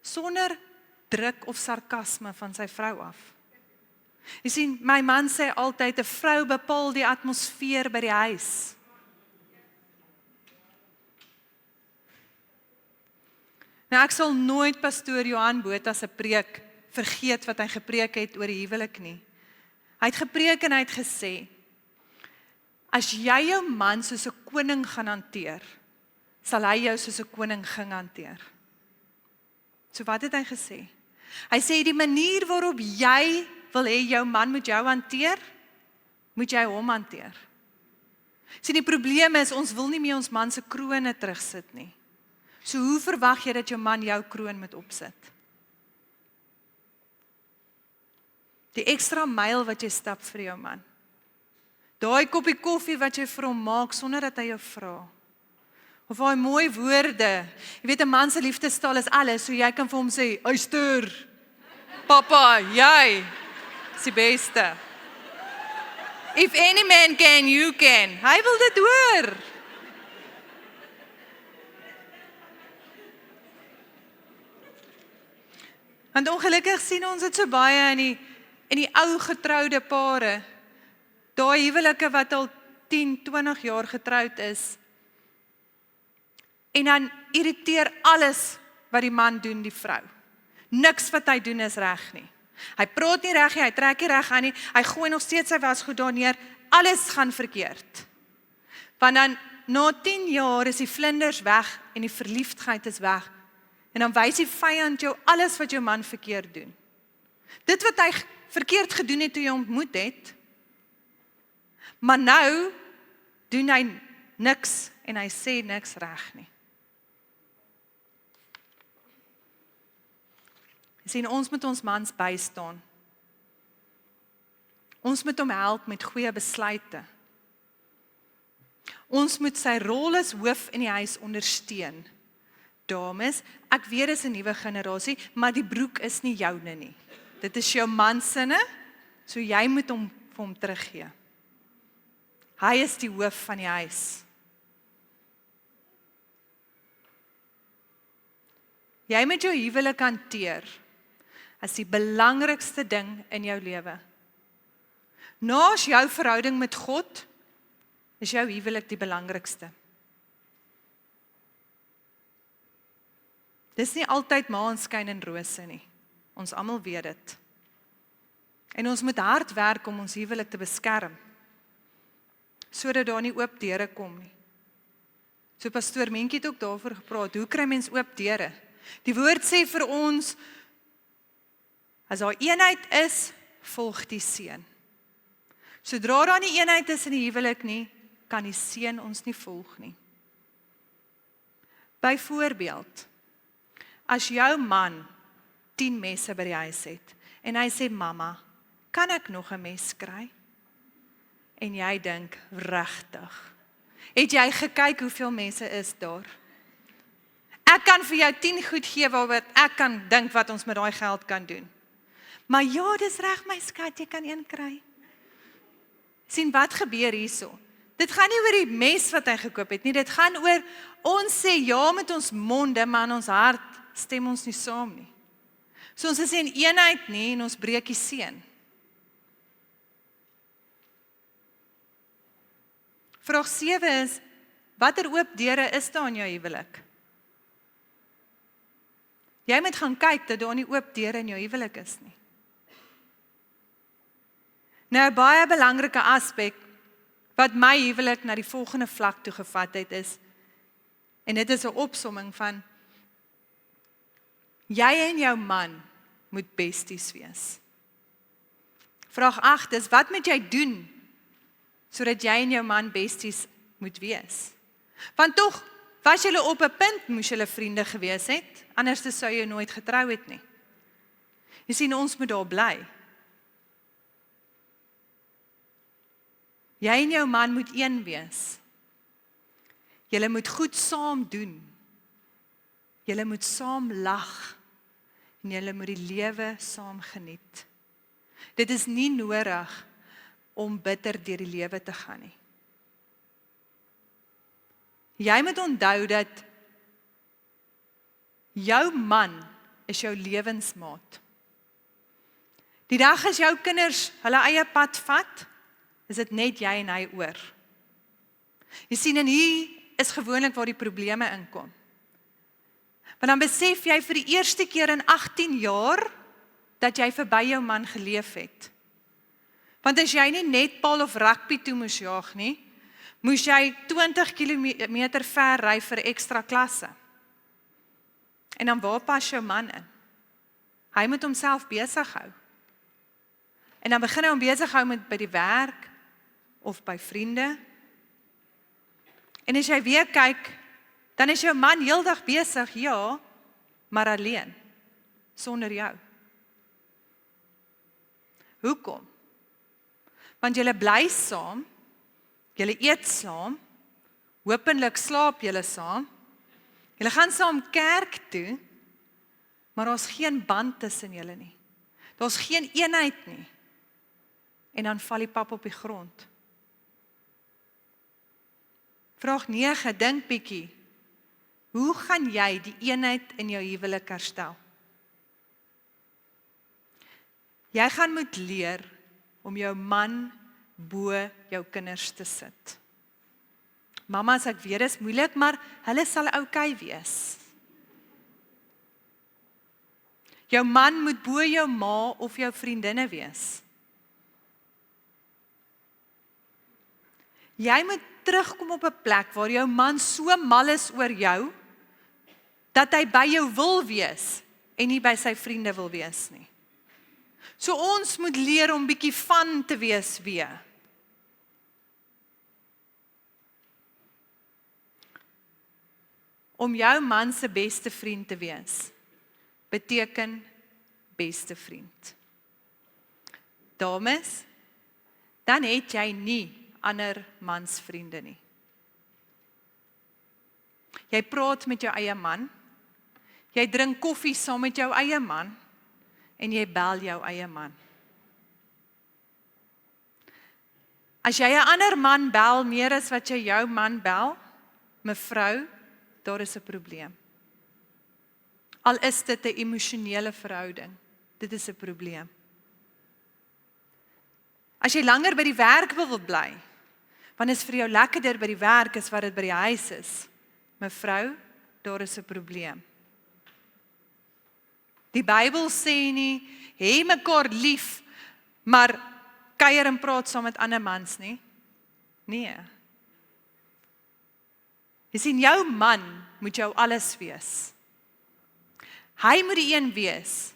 [SPEAKER 2] sonder druk of sarkasme van sy vrou af. Jy sien, my man sê altyd, 'n vrou bepaal die atmosfeer by die huis. Nou ek sal nooit pastoor Johan Botha se preek vergeet wat hy gepreek het oor die huwelik nie. Hy het gepreek en hy het gesê, as jy jou man soos 'n koning gaan hanteer, sal hy jou soos 'n koning ging hanteer. So wat het hy gesê? Hy sê die manier waarop jy wil hê jou man moet jou hanteer, moet jy hom hanteer. Sien, die probleem is, ons wil nie meer ons man se krone terugsit nie. So hoe verwag jy dat jou man jou kroon moet opsit? Die ekstra myl wat jy stap vir jou man. Daai koppie koffie wat jy vir hom maak sonder dat hy jou vra. Of daai mooi woorde. Jy weet, 'n man se liefdestaal is alles, so jy kan vir hom sê, "Uister, papa, jy is die beste. If any man can, you can." Hy wil dit hoor. Want ongelukkig sien ons dit so baie in die ou getroude pare. Daai huwelike wat al 10, 20 jaar getroud is. En dan irriteer alles wat die man doen die vrou. Niks wat hy doen is reg nie. Hy praat nie reg nie, hy trek nie reg aan nie, hy gooi nog steeds sy wasgoed daar neer, alles gaan verkeerd. Want dan, na 10 jaar is die vlinders weg en die verliefdheid is weg. En dan wys die vyand jou alles wat jou man verkeerd doen. Dit wat hy verkeerd gedoen het toe jy ontmoet het, maar nou doen hy niks en hy sê niks reg nie. Jy sien, ons moet ons mans bystaan. Ons moet hom help met goeie besluite. Ons moet sy rol as hoof in die huis ondersteun. Dames, ek weet dis 'n nuwe generasie, maar die broek is nie joune nie. Dit is jou man sinne, so jy moet hom vir hom teruggee. Hy is die hoof van die huis. Jy moet jou huwelik hanteer as die belangrikste ding in jou lewe. Naas jou verhouding met God, is jou huwelik die belangrikste. Dis nie altyd maanskyn en rose nie. Ons almal weet dit. En ons moet hard werk om ons huwelik te beskerm, sodat daar nie oop deure kom nie. So pastoor Mentjie het ook daarvoor gepraat, hoe kry mens oop deure? Die woord sê vir ons, as daar eenheid is, volg die seën. Sodra daar nie eenheid is in die huwelik nie, kan die seën ons nie volg nie. Byvoorbeeld, as jou man 10 messe by die huis het, en hy sê, mamma, kan ek nog 'n mes kry? En jy dink, regtig, het jy gekyk hoeveel messe is daar? Ek kan vir jou 10 goed gee wat ek kan dink wat ons met daai geld kan doen. Maar ja, dis reg my skat, jy kan een kry. Sien wat gebeur hierso? Dit gaan nie oor die mes wat hy gekoop het nie, dit gaan oor, ons sê ja met ons monde, maar in ons hart stem ons nie saam nie. So ons is nie in eenheid nie, en ons breek die seën. Vraag 7 is, watter oop deure is daar in jou huwelik? Jy moet gaan kyk dat daar nie oop deure in jou huwelik is nie. Nou, 'n baie belangrike aspek, wat my huwelik na die volgende vlak toe gevat het is, en dit is 'n opsomming van, jy en jou man moet besties wees. Vraag 8 is, wat moet jy doen, sodat jy en jou man besties moet wees? Want tog, was julle op 'n punt, moes julle vriende gewees het, anders sou jy nooit getrou het nie. Jy sien, ons moet daar bly. Jy en jou man moet een wees. Julle moet goed saam doen. Julle moet saam lag. En julle moet die lewe saam geniet. Dit is nie nodig om bitter deur die lewe te gaan nie. Jy moet onthou dat jou man is jou lewensmaat. Die dag as jou kinders hulle eie pad vat, is dit net jy en hy oor. Jy sien, en hier is gewoonlik waar die probleme inkom. Want dan besef jy vir die eerste keer in 18 jaar, dat jy verby jou man geleef het. Want as jy nie netbal of rugby toe moes jaag nie, moes jy 20 kilometer ver ry vir ekstra klasse. En dan waar pas jou man in? Hy moet homself besig hou. En dan begin hy hom besig hou met by die werk, of by vriende. En as jy weer kyk, dan is jou man heeldag besig, ja, maar alleen, sonder jou. Hoekom? Want julle bly saam, julle eet saam, hopelik slaap julle saam, julle gaan saam kerk toe, maar daar's geen band tussen julle nie. Daar's geen eenheid nie. En dan val die pap op die grond. Vraag 9, dink bietjie, hoe gaan jy die eenheid in jou huwelik herstel? Jy gaan moet leer om jou man bo jou kinders te sit. Mamas, ek weet dit is moeilik, maar hulle sal okay wees. Jou man moet bo jou ma of jou vriendinne wees. Jy moet terugkom op 'n plek waar jou man so mal is oor jou, dat hy by jou wil wees, en nie by sy vriende wil wees nie. So ons moet leer om bietjie van te wees weer. Om jou man se beste vriend te wees, beteken beste vriend. Dames, dan het jy nie ander mansvriende nie. Jy praat met jou eie man, jy drink koffie saam met jou eie man, en jy bel jou eie man. As jy 'n ander man bel meer as wat jy jou man bel, mevrou, daar is 'n probleem. Al is dit 'n emosionele verhouding, dit is 'n probleem. As jy langer by die werk wil bly, want dit is vir jou lekkerder by die werk as wat dit by die huis is, mevrou, daar is 'n probleem. Die Bybel sê nie, hê mekaar lief, maar kuier en praat saam met ander mans nie. Nee. Jy sien, jou man moet jou alles wees. Hy moet die een wees,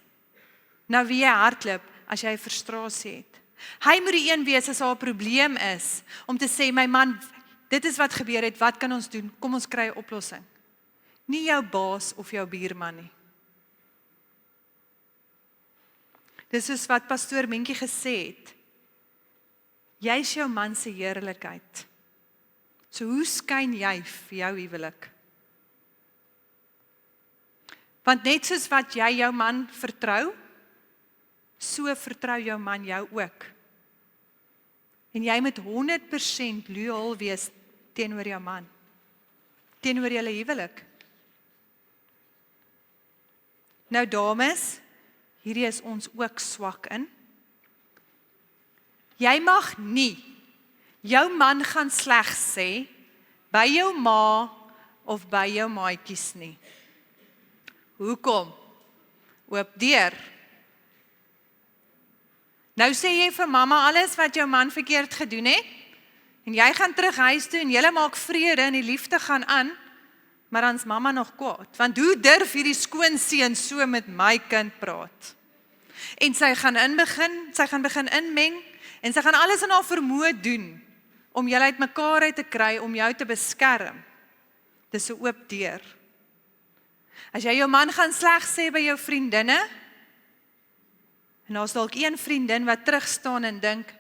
[SPEAKER 2] nou wie jy hardloop as jy frustrasie het. Hy moet die een wees as daar 'n probleem is, om te sê, my man, dit is wat gebeur het, wat kan ons doen? Kom ons kry 'n oplossing. Nie jou baas of jou buurman nie. Dis soos wat pastoor Mentjie gesê het. Jy is jou man se heerlikheid. So hoe skyn jy vir jou huwelik? Want net soos wat jy jou man vertrou, so vertrou jou man jou ook. En jy moet 100% loyaal wees teenoor jou man, teenoor julle huwelik. Nou dames, hierdie is ons ook swak in. Jy mag nie jou man gaan sleg sê by jou ma of by jou maatjies nie. Hoekom? Oop deur. Nou sê jy vir mamma alles wat jou man verkeerd gedoen het, en jy gaan terug huis toe en julle maak vrede en die liefde gaan aan, maar dan's mamma nog kwaad. Want hoe durf hierdie skoonseun so met my kind praat? En sy gaan begin inmeng, en sy gaan alles in haar vermoë doen, om julle uit mekaar uit te kry, om jou te beskerm. Dis 'n oop deur. As jy jou man gaan sleg sê by jou vriendinne, en daar's dalk een vriendin wat terugstaan en dink,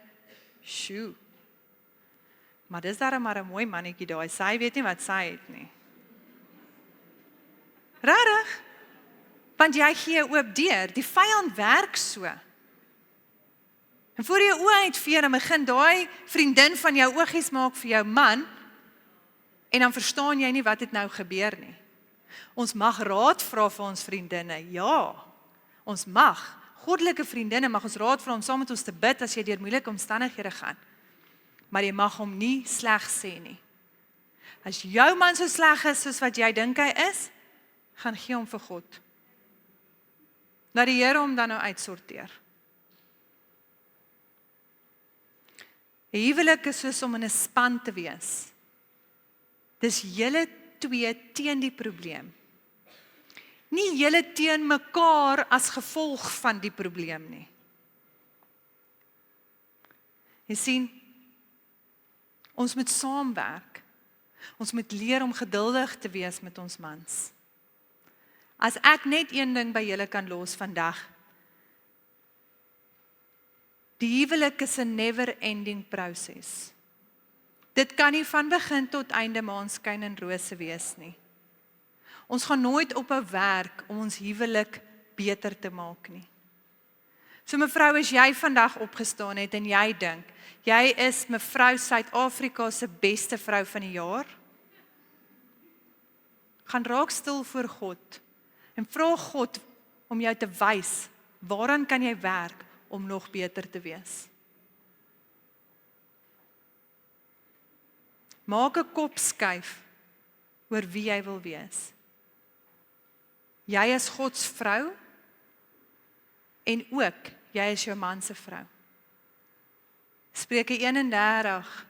[SPEAKER 2] sjoe, maar dis darem maar 'n mooi mannetjie daai, sy weet nie wat sy het nie. Rarig, want jy gee oop deur, die vyand werk so. En voor jou oë uitvee, dan begin daai vriendin van jou oogies maak vir jou man, en dan verstaan jy nie wat het nou gebeur nie. Ons mag raad vra vir ons vriendinne, ja, ons mag. Goddelike vriendinne mag ons raad vra om saam met ons te bid as jy deur moeilike omstandighede gaan. Maar jy mag hom nie sleg sê nie. As jou man so sleg is soos wat jy dink hy is, gaan gee hom vir God. Laat die Here hom dan nou uitsorteer. 'n Huwelik is soos om in 'n span te wees. Dis julle twee teen die probleem. Nie julle teen mekaar as gevolg van die probleem nie. Jy sien, ons moet saamwerk. Ons moet leer om geduldig te wees met ons mans. As ek net een ding by julle kan los vandag, die huwelik is 'n never-ending proses. Dit kan nie van begin tot einde maanskyn en rose wees nie. Ons gaan nooit ophou werk om ons huwelik beter te maak nie. So mevrou, as jy vandag opgestaan het en jy dink, jy is mevrou Suid-Afrika se beste vrou van die jaar, gaan raak stil voor God en vra God om jou te wys, waaraan kan jy werk om nog beter te wees. Maak 'n kop skuif oor wie jy wil wees. Jy is God se vrou en ook jy is jou man se vrou. Spreuke 31.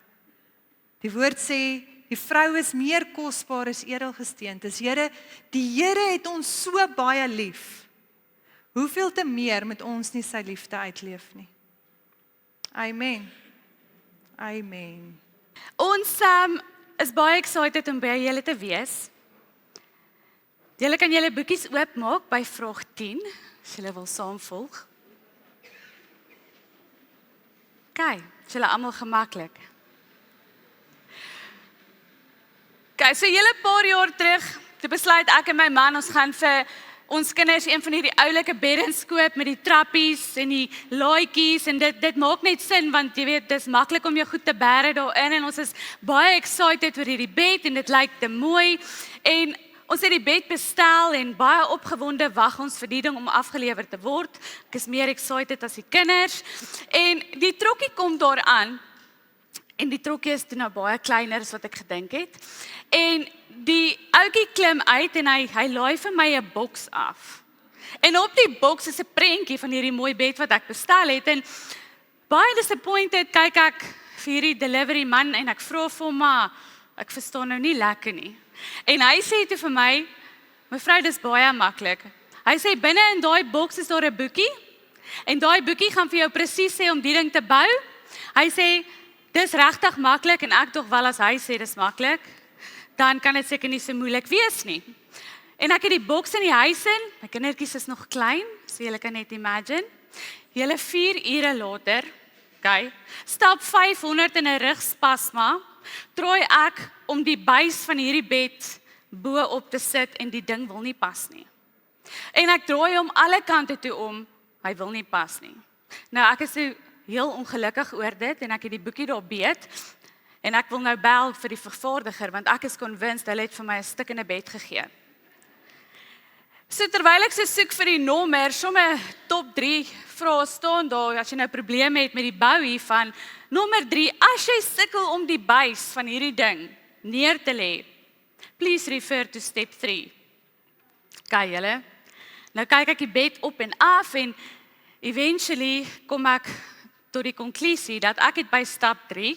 [SPEAKER 2] Die woord sê die vrou is meer kosbaar as edelgesteente. Die Here het ons so baie lief. Hoeveel te meer moet ons nie sy liefde uitleef nie. Amen. Amen.
[SPEAKER 1] Ons is baie excited om by julle te wees. Julle kan julle boekies oopmaak by vraag 10, as julle wil saamvolg. Okay, is julle almal gemaklik? Okay, so julle paar jaar terug, toe besluit ek en my man, ons gaan vir ons kinders een van hierdie oulike beddens koop met die trappies en die laaitjies en dit maak net sin want jy weet dis maklik om jou goed te bære daarin en ons is baie excited oor hierdie bed en dit lyk te mooi en ons het die bed bestel en baie opgewonde wag ons vir die ding om afgelewer te word. Ek is meer excited as die kinders en die trokkie kom daar aan en die trokkie is toe nou baie kleiner as wat ek gedink het. En die ouetjie klim uit en hy laai vir my 'n boks af. En op die boks is 'n prentjie van hierdie mooi bed wat ek bestel het en baie disappointed kyk ek vir hierdie delivery man en ek vra vir hom maar ek verstaan nou nie lekker nie. En hy sê toe vir my, mevrou dis baie maklik. Hy sê binne in daai boks is daar 'n boekie en daai boekie gaan vir jou presies sê om die ding te bou. Hy sê dis regtig maklik en ek tog wel as hy sê dis maklik, dan kan dit seker nie so moeilik wees nie. En ek het die boks in die huis in, my kindertjies is nog klein, so julle kan net imagine. Julle 4 ure later, okay, stap 500 in 'n rugspasma, draai ek om die buis van hierdie bed bo op te sit en die ding wil nie pas nie. En ek draai hom alle kante toe om, hy wil nie pas nie. Nou ek is so heel ongelukkig oor dit en ek het die boekie daar beet en ek wil nou bel vir die vervaardiger want ek is convinced hulle het vir my 'n stikkende bed gegee. So terwyl ek soek vir die nommer, sommer top 3 vrae staan daar as jy nou probleme het met die bou hiervan. Nommer 3, as jy sukkel om die buis van hierdie ding neer te lê, please refer to step 3. Kyk julle. Nou kyk ek die bed op en af en eventually kom ek tot die konklusie dat ek het by stap 3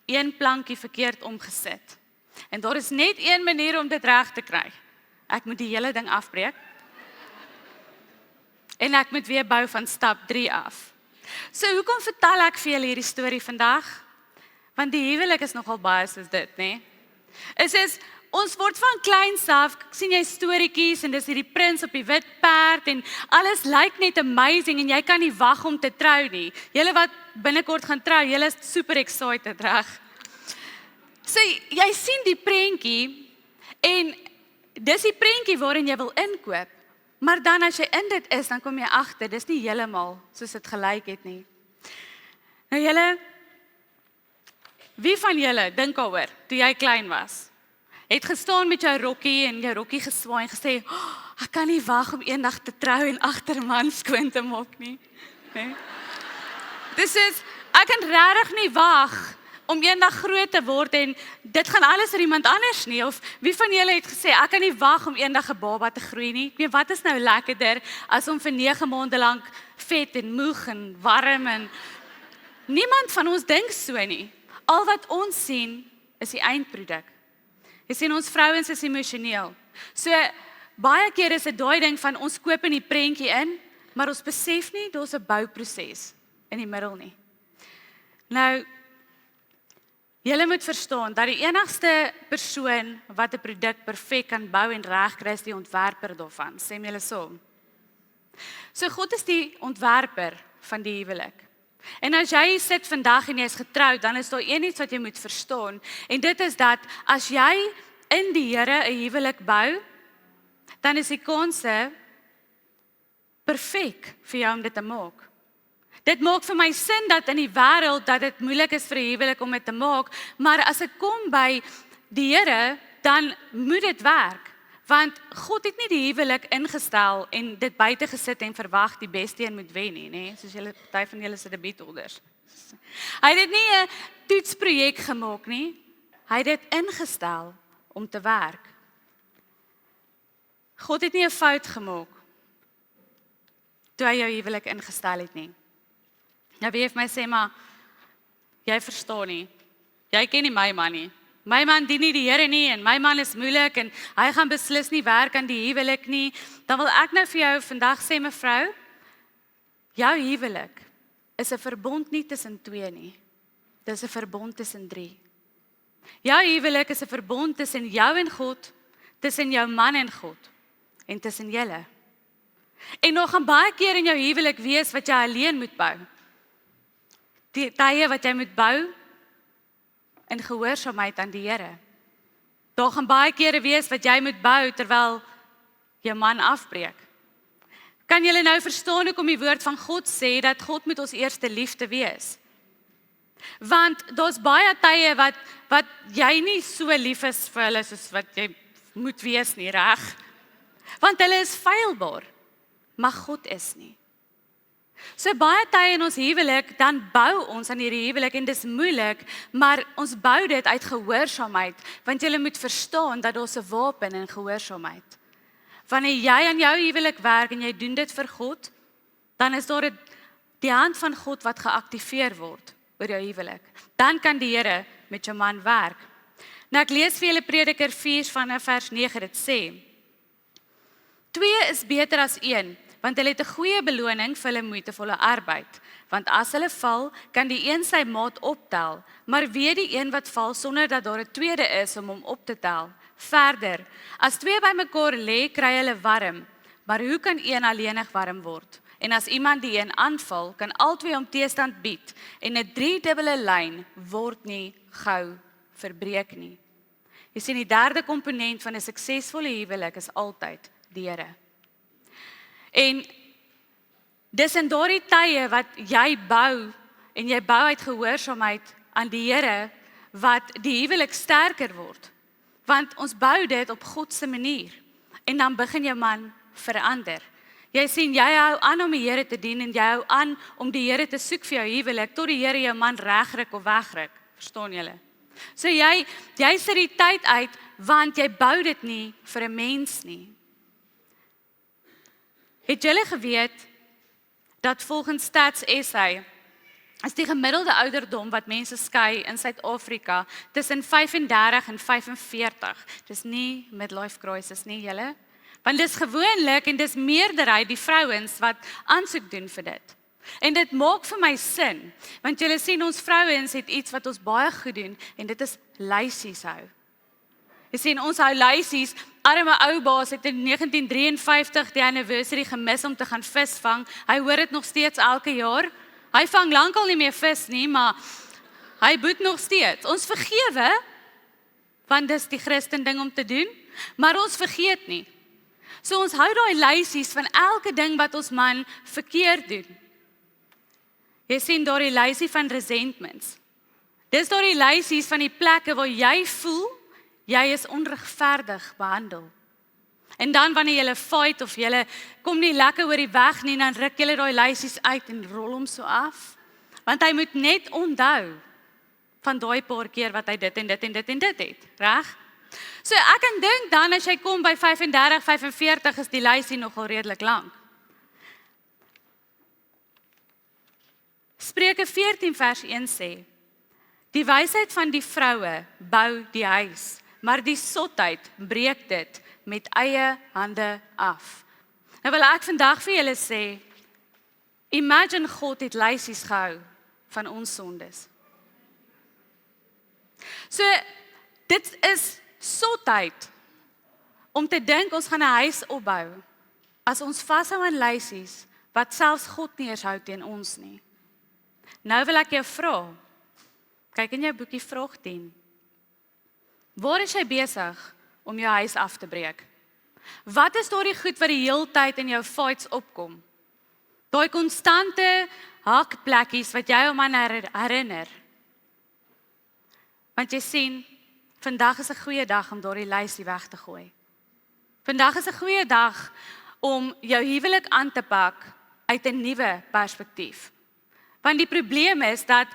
[SPEAKER 1] een plankie verkeerd omgesit. En daar is net een manier om dit reg te kry. Ek moet die hele ding afbreek. En ek moet weer bou van stap 3 af. So hoekom vertel ek vir julle hierdie storie vandag? Want die huwelik is nogal baie soos dit, né? Ons word van kleins af, sien jy storieetjies en dis hierdie prins op die wit perd en alles lyk net amazing en jy kan nie wag om te trou nie. Julle wat binnekort gaan trou, julle is super excited, reg? So jy sien die prentjie en dis die prentjie waarin jy wil inkoop. Maar dan as jy in dit is, dan kom jy agter, dis nie heeltemal soos dit gelyk het nie. Nou julle, wie van julle dink daaroor toe jy klein was? Het gestaan met jou rokkie en jou rokkie geswaai en gesê, ek kan nie wag om eendag te trou en agter man skoon te maak nie. Nee? Dis is, ek kan regtig nie wag om eendag groot te word en dit gaan alles vir iemand anders nie. Of wie van julle het gesê, ek kan nie wag om eendag 'n baba te groei nie. Ek weet, wat is nou lekkerder as om vir 9 maande lank vet en moeg en warm en niemand van ons dink so nie. Al wat ons sien is die eindproduk. Jy sien ons vrouens is emosioneel. So baie keer is dit daai ding van ons koop in die prentjie in, maar ons besef nie daar's 'n bouproses in die middel nie. Nou julle moet verstaan dat die enigste persoon wat 'n produk perfek kan bou en regkry is die ontwerper daarvan. Stem julle saam? So God is die ontwerper van die huwelik. En as jy sit vandag en jy is getroud, dan is daar een iets wat jy moet verstaan. En dit is dat as jy in die Here 'n huwelik bou, dan is die kanse perfek vir jou om dit te maak. Dit maak vir my sin dat in die wêreld dat dit moeilik is vir 'n huwelik om dit te maak, maar as dit kom by die Here, dan moet dit werk. Want God het nie die huwelik ingestel en dit buite gesit en verwag die beste een moet wen nie, nê? Soos julle party van julle se debietholders. Hy het dit nie 'n toetsprojek gemaak nie. Hy het dit ingestel om te werk. God het nie 'n fout gemaak toe hy jou huwelik ingestel het nie. Nou wie het my sê, maar jy verstaan nie. Jy ken nie my man nie. My man dien nie die Here nie en my man is moeilik en hy gaan beslis nie werk aan die huwelik nie. Dan wil ek nou vir jou vandag sê, mevrou, jou huwelik is 'n verbond nie tussen 2 nie. Dis 'n verbond tussen 3. Jou huwelik is 'n verbond tussen jou en God, tussen jou man en God en tussen julle. En nog gaan baie keer in jou huwelik wees wat jy alleen moet bou. die tye wat jy moet bou in gehoorsaamheid aan die Here. Daar gaan baie kere wees wat jy moet bou terwyl jou man afbreek. Kan julle nou verstaan hoekom die woord van God sê dat God moet ons eerste liefde wees? Want daar's baie tye wat jy nie so lief is vir hulle soos wat jy moet wees nie, reg? Want hulle is feilbaar, maar God is nie. So baie tye in ons huwelik, dan bou ons aan hierdie huwelik en dis moeilik, maar ons bou dit uit gehoorsaamheid, want jy moet verstaan dat daar's 'n wapen in gehoorsaamheid. Wanneer jy aan jou huwelik werk en jy doen dit vir God, dan is daar die hand van God wat geaktiveer word oor jou huwelik. Dan kan die Here met jou man werk. Nou ek lees vir julle Prediker 4 vanaf vers 9, dit sê: 2 is beter as 1, want hulle het 'n goeie beloning vir hulle moeitevolle arbeid. Want as hulle val, kan die een sy maat optel, maar weet die een wat val sonder dat daar 'n tweede is om hom op te tel. Verder, as 2 bymekaar lê, kry hulle warm, maar hoe kan een alleenig warm word? En as iemand die een aanval, kan albei hom teestand bied, en 'n 3-dubbele lyn word nie gou verbreek nie. Jy sien, die derde komponent van 'n suksesvolle huwelik is altyd die Here. En dis in daardie tye wat jy bou, en jy bou uit gehoorsaamheid aan die Here, wat die huwelik sterker word. Want ons bou dit op God se manier, en dan begin jou man verander. Jy sien, jy hou aan om die Here te dien, en jy hou aan om die Here te soek vir jou huwelik, tot die Here jou man regruk of wegruk, verstaan julle? So jy sit die tyd uit, want jy bou dit nie vir 'n mens nie. Het julle geweet, dat volgens Stats SA, is die gemiddelde ouderdom wat mense skei in Suid-Afrika tussen 35 en 45. Dis nie midlife crisis nie, julle. Want dis gewoonlik en dis meerderheid die vrouens wat aansoek doen vir dit. En dit maak vir my sin, want julle sien ons vrouens het iets wat ons baie goed doen en dit is lysies hou. Jy sien, ons hou lysies. Arme ou baas het in 1953 die anniversary gemis om te gaan visvang. Hy hoor dit nog steeds elke jaar. Hy vang lankal nie meer vis nie, maar hy boet nog steeds. Ons vergewe, want dis die Christen ding om te doen, maar ons vergeet nie. So ons hou daai lysies van elke ding wat ons man verkeerd doen. Jy sien daar die lysie van resentments. Dis daar die lysies van die plekke waar jy voel, jy is onregverdig behandel. En dan wanneer jy fight of jy kom nie lekker oor die weg nie, dan ruk jy daai lysies uit en rol hom so af. Want hy moet net onthou van daai paar keer wat hy dit en dit en dit en dit het, reg? So ek kan dink dan as jy kom by 35, 45 is die lysie nogal redelik lank. Spreuke 14 vers 1 sê: Die wysheid van die vroue bou die huis, maar die sotheid breek dit met eie hande af. Nou wil ek vandag vir julle sê, imagine God het lysies gehou van ons sondes. So, dit is sotheid om te dink ons gaan 'n huis opbou as ons vashou aan lysies wat selfs God nie eens hou teen ons nie. Nou wil ek jou vra, kyk in jou boekie vraag 10. Waar is jy besig om jou huis af te breek? Wat is daardie goed wat die hele tyd in jou fights opkom? Daai konstante hakplekkies wat jy hom aan herinner. Want jy sien, vandag is 'n goeie dag om daardie lysie weg te gooi. Vandag is 'n goeie dag om jou huwelik aan te pak uit 'n nuwe perspektief. Want die probleem is dat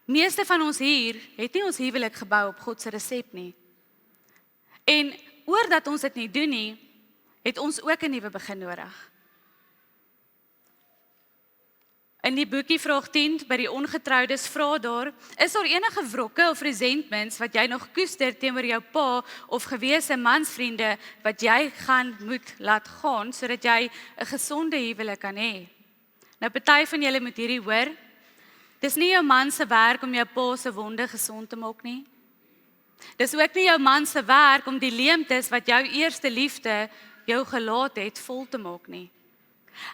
[SPEAKER 1] meeste van ons hier het nie ons huwelik gebou op God se resep nie. En oordat ons dit nie doen nie, het ons ook 'n nuwe begin nodig. In die boekie vraag 10 by die ongetroudes vra daar, is daar enige wrokke of resentments wat jy nog koester teenoor jou pa of gewese mansvriende wat jy gaan moet laat gaan sodat jy 'n gesonde huwelik kan hê? Nou party van julle moet hierdie hoor. Dis nie jou man se werk om jou pa se wonde gesond te maak nie. Dis ook nie jou man se werk om die leemtes wat jou eerste liefde jou gelaat het vol te maak nie.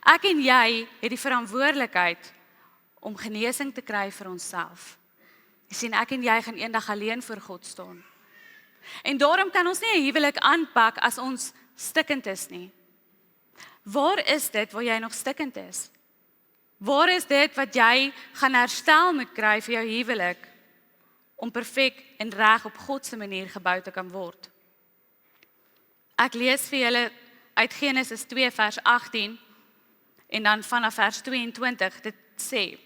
[SPEAKER 1] Ek en jy het die verantwoordelikheid
[SPEAKER 3] om genesing te kry vir onsself. Jy sien, ek en jy gaan eendag alleen voor God staan. En daarom kan ons nie 'n huwelik aanpak as ons stikkend is nie. Waar is dit waar jy nog stikkend is? Waar is dit wat jy gaan herstel moet kry vir jou huwelik om perfek en reg op God se manier gebou te kan word? Ek lees vir julle uit Genesis 2 vers 18 en dan vanaf vers 22 dit sê: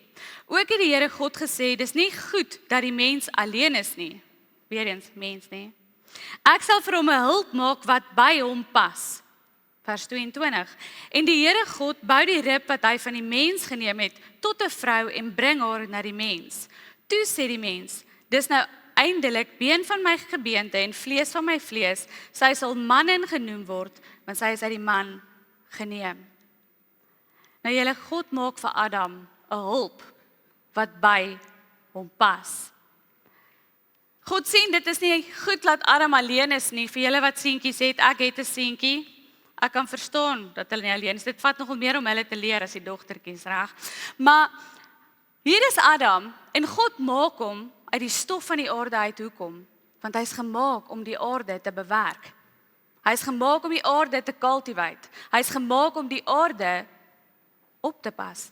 [SPEAKER 3] Ook het die Here God gesê, dis nie goed dat die mens alleen is nie. Weer eens, mens nie. Ek sal vir hom 'n hulp maak wat by hom pas. Vers 22. En die Here God bou die rib wat hy van die mens geneem het tot 'n vrou en bring haar na die mens. Toe sê die mens, dis nou eindelik been van my gebeente en vlees van my vlees. Sy sal mannin genoem word, want sy is uit die man geneem. Nou julle, God maak vir Adam 'n hulp wat by hom pas. God sien, dit is nie goed dat Adam alleen is nie. Vir julle wat seentjies het, ek het 'n seentjie. Ek kan verstaan dat hulle nie alleen is. Dit vat nogal meer om hulle te leer as die dogtertjies, reg? Maar hier is Adam en God maak hom uit die stof van die aarde uit. Hoekom? Want hy's gemaak om die aarde te bewerk. Hy's gemaak om die aarde te cultivate. Hy's gemaak om die aarde op te pas.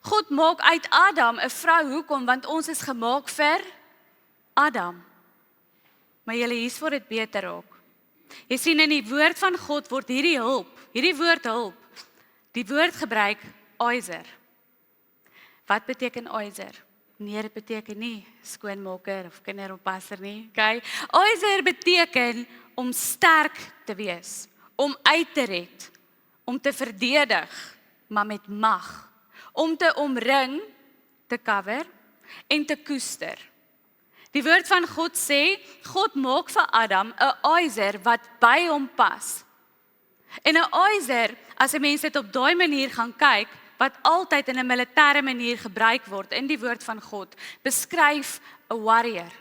[SPEAKER 3] God maak uit Adam 'n vrou. Hoekom? Want ons is gemaak vir Adam. Maar julle, hier's waar dit beter raak. Jy sien, in die woord van God word hierdie woord hulp, die woord gebruik aizer. Wat beteken aizer? Nee, dit beteken nie skoonmaker of kinderoppasser nie, okay? Aizer beteken om sterk te wees, om uit te red, om te verdedig, maar met mag, om te omring, te cover en te koester. Die woord van God sê, God maak vir Adam 'n aizer wat by hom pas. En 'n aizer, as 'n mens dit op daai manier gaan kyk, wat altyd in 'n militêre manier gebruik word in die woord van God, beskryf 'n warrior.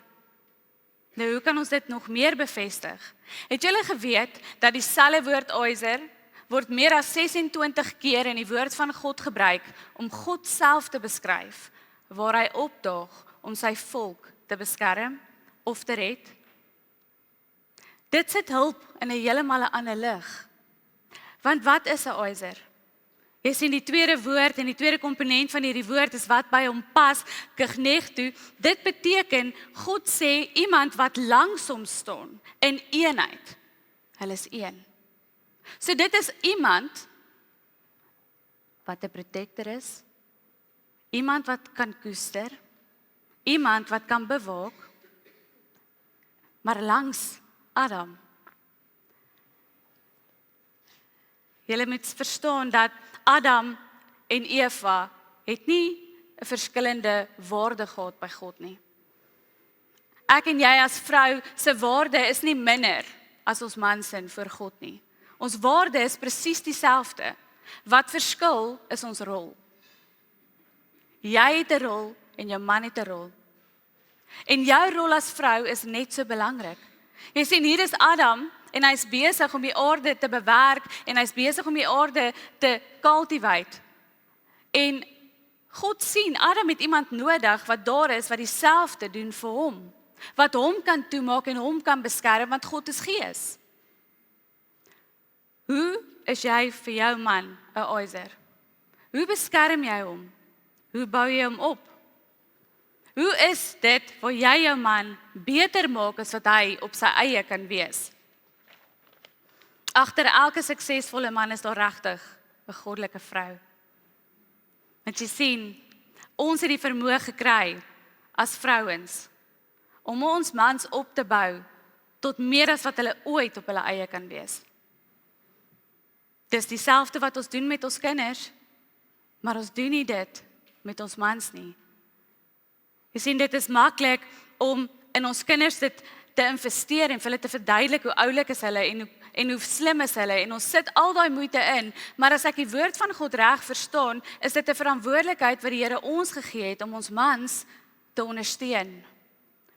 [SPEAKER 3] Nou, hoe kan ons dit nog meer bevestig? Het julle geweet dat dieselfde woord aizer word meer as 26 keer in die woord van God gebruik om God self te beskryf, waar hy opdaag om sy volk te beskerm of te red? Dit sit hulp in 'n heeltemal 'n ander lig. Want wat is 'n aizer? Jy sien, die tweede woord en die tweede komponent van hierdie woord is wat by hom pas, gegnegtu. Dit beteken, God sê iemand wat langs hom staan in eenheid. Hulle is een. So dit is iemand wat 'n protector is, iemand wat kan koester, iemand wat kan bewaak, maar langs Adam. Julle moet verstaan dat Adam en Eva het nie 'n verskillende waarde gehad by God nie. Ek en jy as vrou se waarde is nie minder as ons man se voor God nie. Ons waarde is presies dieselfde. Wat verskil is ons rol. Jy het 'n rol en jou man het 'n rol. En jou rol as vrou is net so belangrik. Jy sien, hier is Adam en hy's besig om die aarde te bewerk en hy's besig om die aarde te cultivate. En God sien, Adam het iemand nodig wat daar is wat dieselfde doen vir hom. Wat hom kan toemaak en hom kan beskerm, want God is gees. Hoe is jy vir jou man 'n aizer? Hoe beskerm jy hom? Hoe bou jy hom op? Hoe is dit waar jy jou man beter maak as wat hy op sy eie kan wees? Agter elke suksesvolle man is daar regtig 'n goddelike vrou. Want jy sien, ons het die vermoë gekry as vrouens om ons mans op te bou tot meer as wat hulle ooit op hulle eie kan wees. Dis dieselfde wat ons doen met ons kinders, maar ons doen nie dit met ons mans nie. Jy sien, dit is maklik om in ons kinders dit te investeer en vir hulle te verduidelik hoe oulik is hulle en hoe slim is hulle en ons sit al daai moeite in, maar as ek die woord van God reg verstaan, is dit 'n verantwoordelikheid wat die Here ons gegee het om ons mans te ondersteun,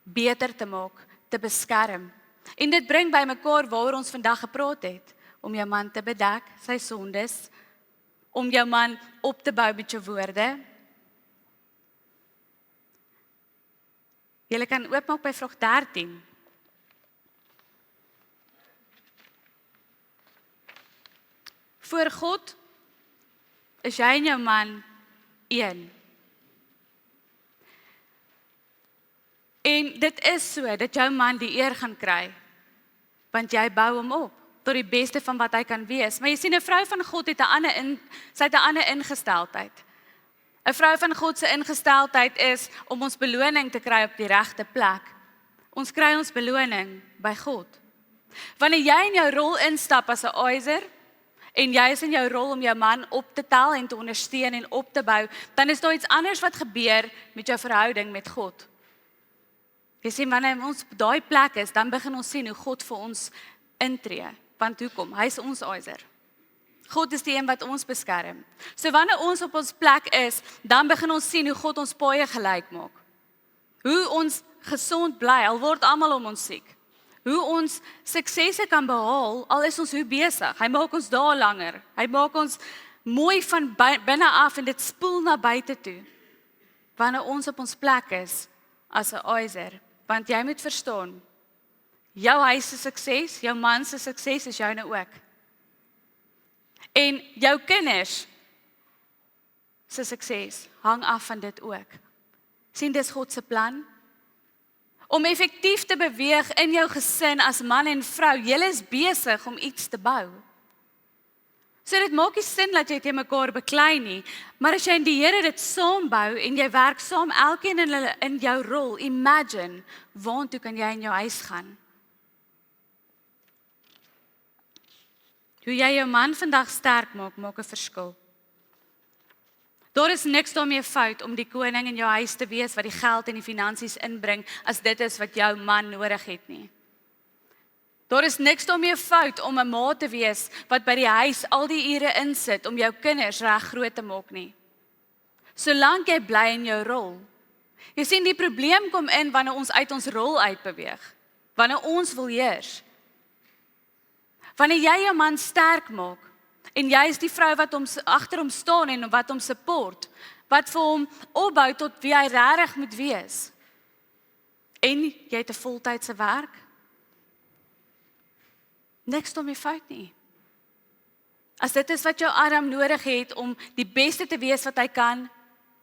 [SPEAKER 3] beter te maak, te beskerm. En dit bring by mekaar waaroor ons vandag gepraat het, om jou man te bedek, sy sondes, om jou man op te bou met jou woorde, Julle kan oopmaak by vraag 13. Voor God is jy en jou man een. En dit is so, dat jou man die eer gaan kry, want jy bou hom op, tot die beste van wat hy kan wees. Maar jy sien, 'n vrou van God het 'n ander ingesteldheid. 'n Vrou van God se ingesteldheid is om ons beloning te kry op die regte plek. Ons kry ons beloning by God. Wanneer jy in jou rol instap as 'n aiser, en jy is in jou rol om jou man op te tel en te ondersteun en op te bou, dan is daar iets anders wat gebeur met jou verhouding met God. Jy sien, wanneer ons op daai plek is, dan begin ons sien hoe God vir ons intree. Want hoekom? Hy is ons aiser. God is die een wat ons beskerm. So wanneer ons op ons plek is, dan begin ons sien hoe God ons paaie gelyk maak. Hoe ons gesond bly, al word almal om ons siek. Hoe ons suksese kan behaal, al is ons hoe besig. Hy maak ons daar langer. Hy maak ons mooi van binne af en dit spoel na buite toe. Wanneer ons op ons plek is as 'n aiser, want jy moet verstaan, jou huis se sukses, jou man se sukses is joune ook. En jou kinders se sukses hang af van dit ook. Sien, dis God se plan. Om effektief te beweeg in jou gesin as man en vrou, julle is besig om iets te bou. So dit maak nie sin dat jy teen mekaar beklei nie, maar as jy in die Here dit saam bou en jy werk saam elkeen in jou rol, imagine, waartoe kan jy in jou huis gaan? Hoe jy jou man vandag sterk maak, maak 'n verskil. Daar is niks daarmee fout om die koning in jou huis te wees wat die geld en die finansies inbring as dit is wat jou man nodig het nie. Daar is niks daarmee fout om 'n ma te wees wat by die huis al die ure insit om jou kinders reg groot te maak nie. Solank jy bly in jou rol. Jy sien, die probleem kom in wanneer ons uit ons rol uitbeweeg. Wanneer ons wil heers. Wanneer jy jou man sterk maak, en jy is die vrou wat agter hom staan en wat hom support, wat vir hom opbou tot wie hy regtig moet wees. En jy het 'n voltydse werk. Niks daarmee fout nie. As dit is wat jou arm nodig het om die beste te wees wat hy kan,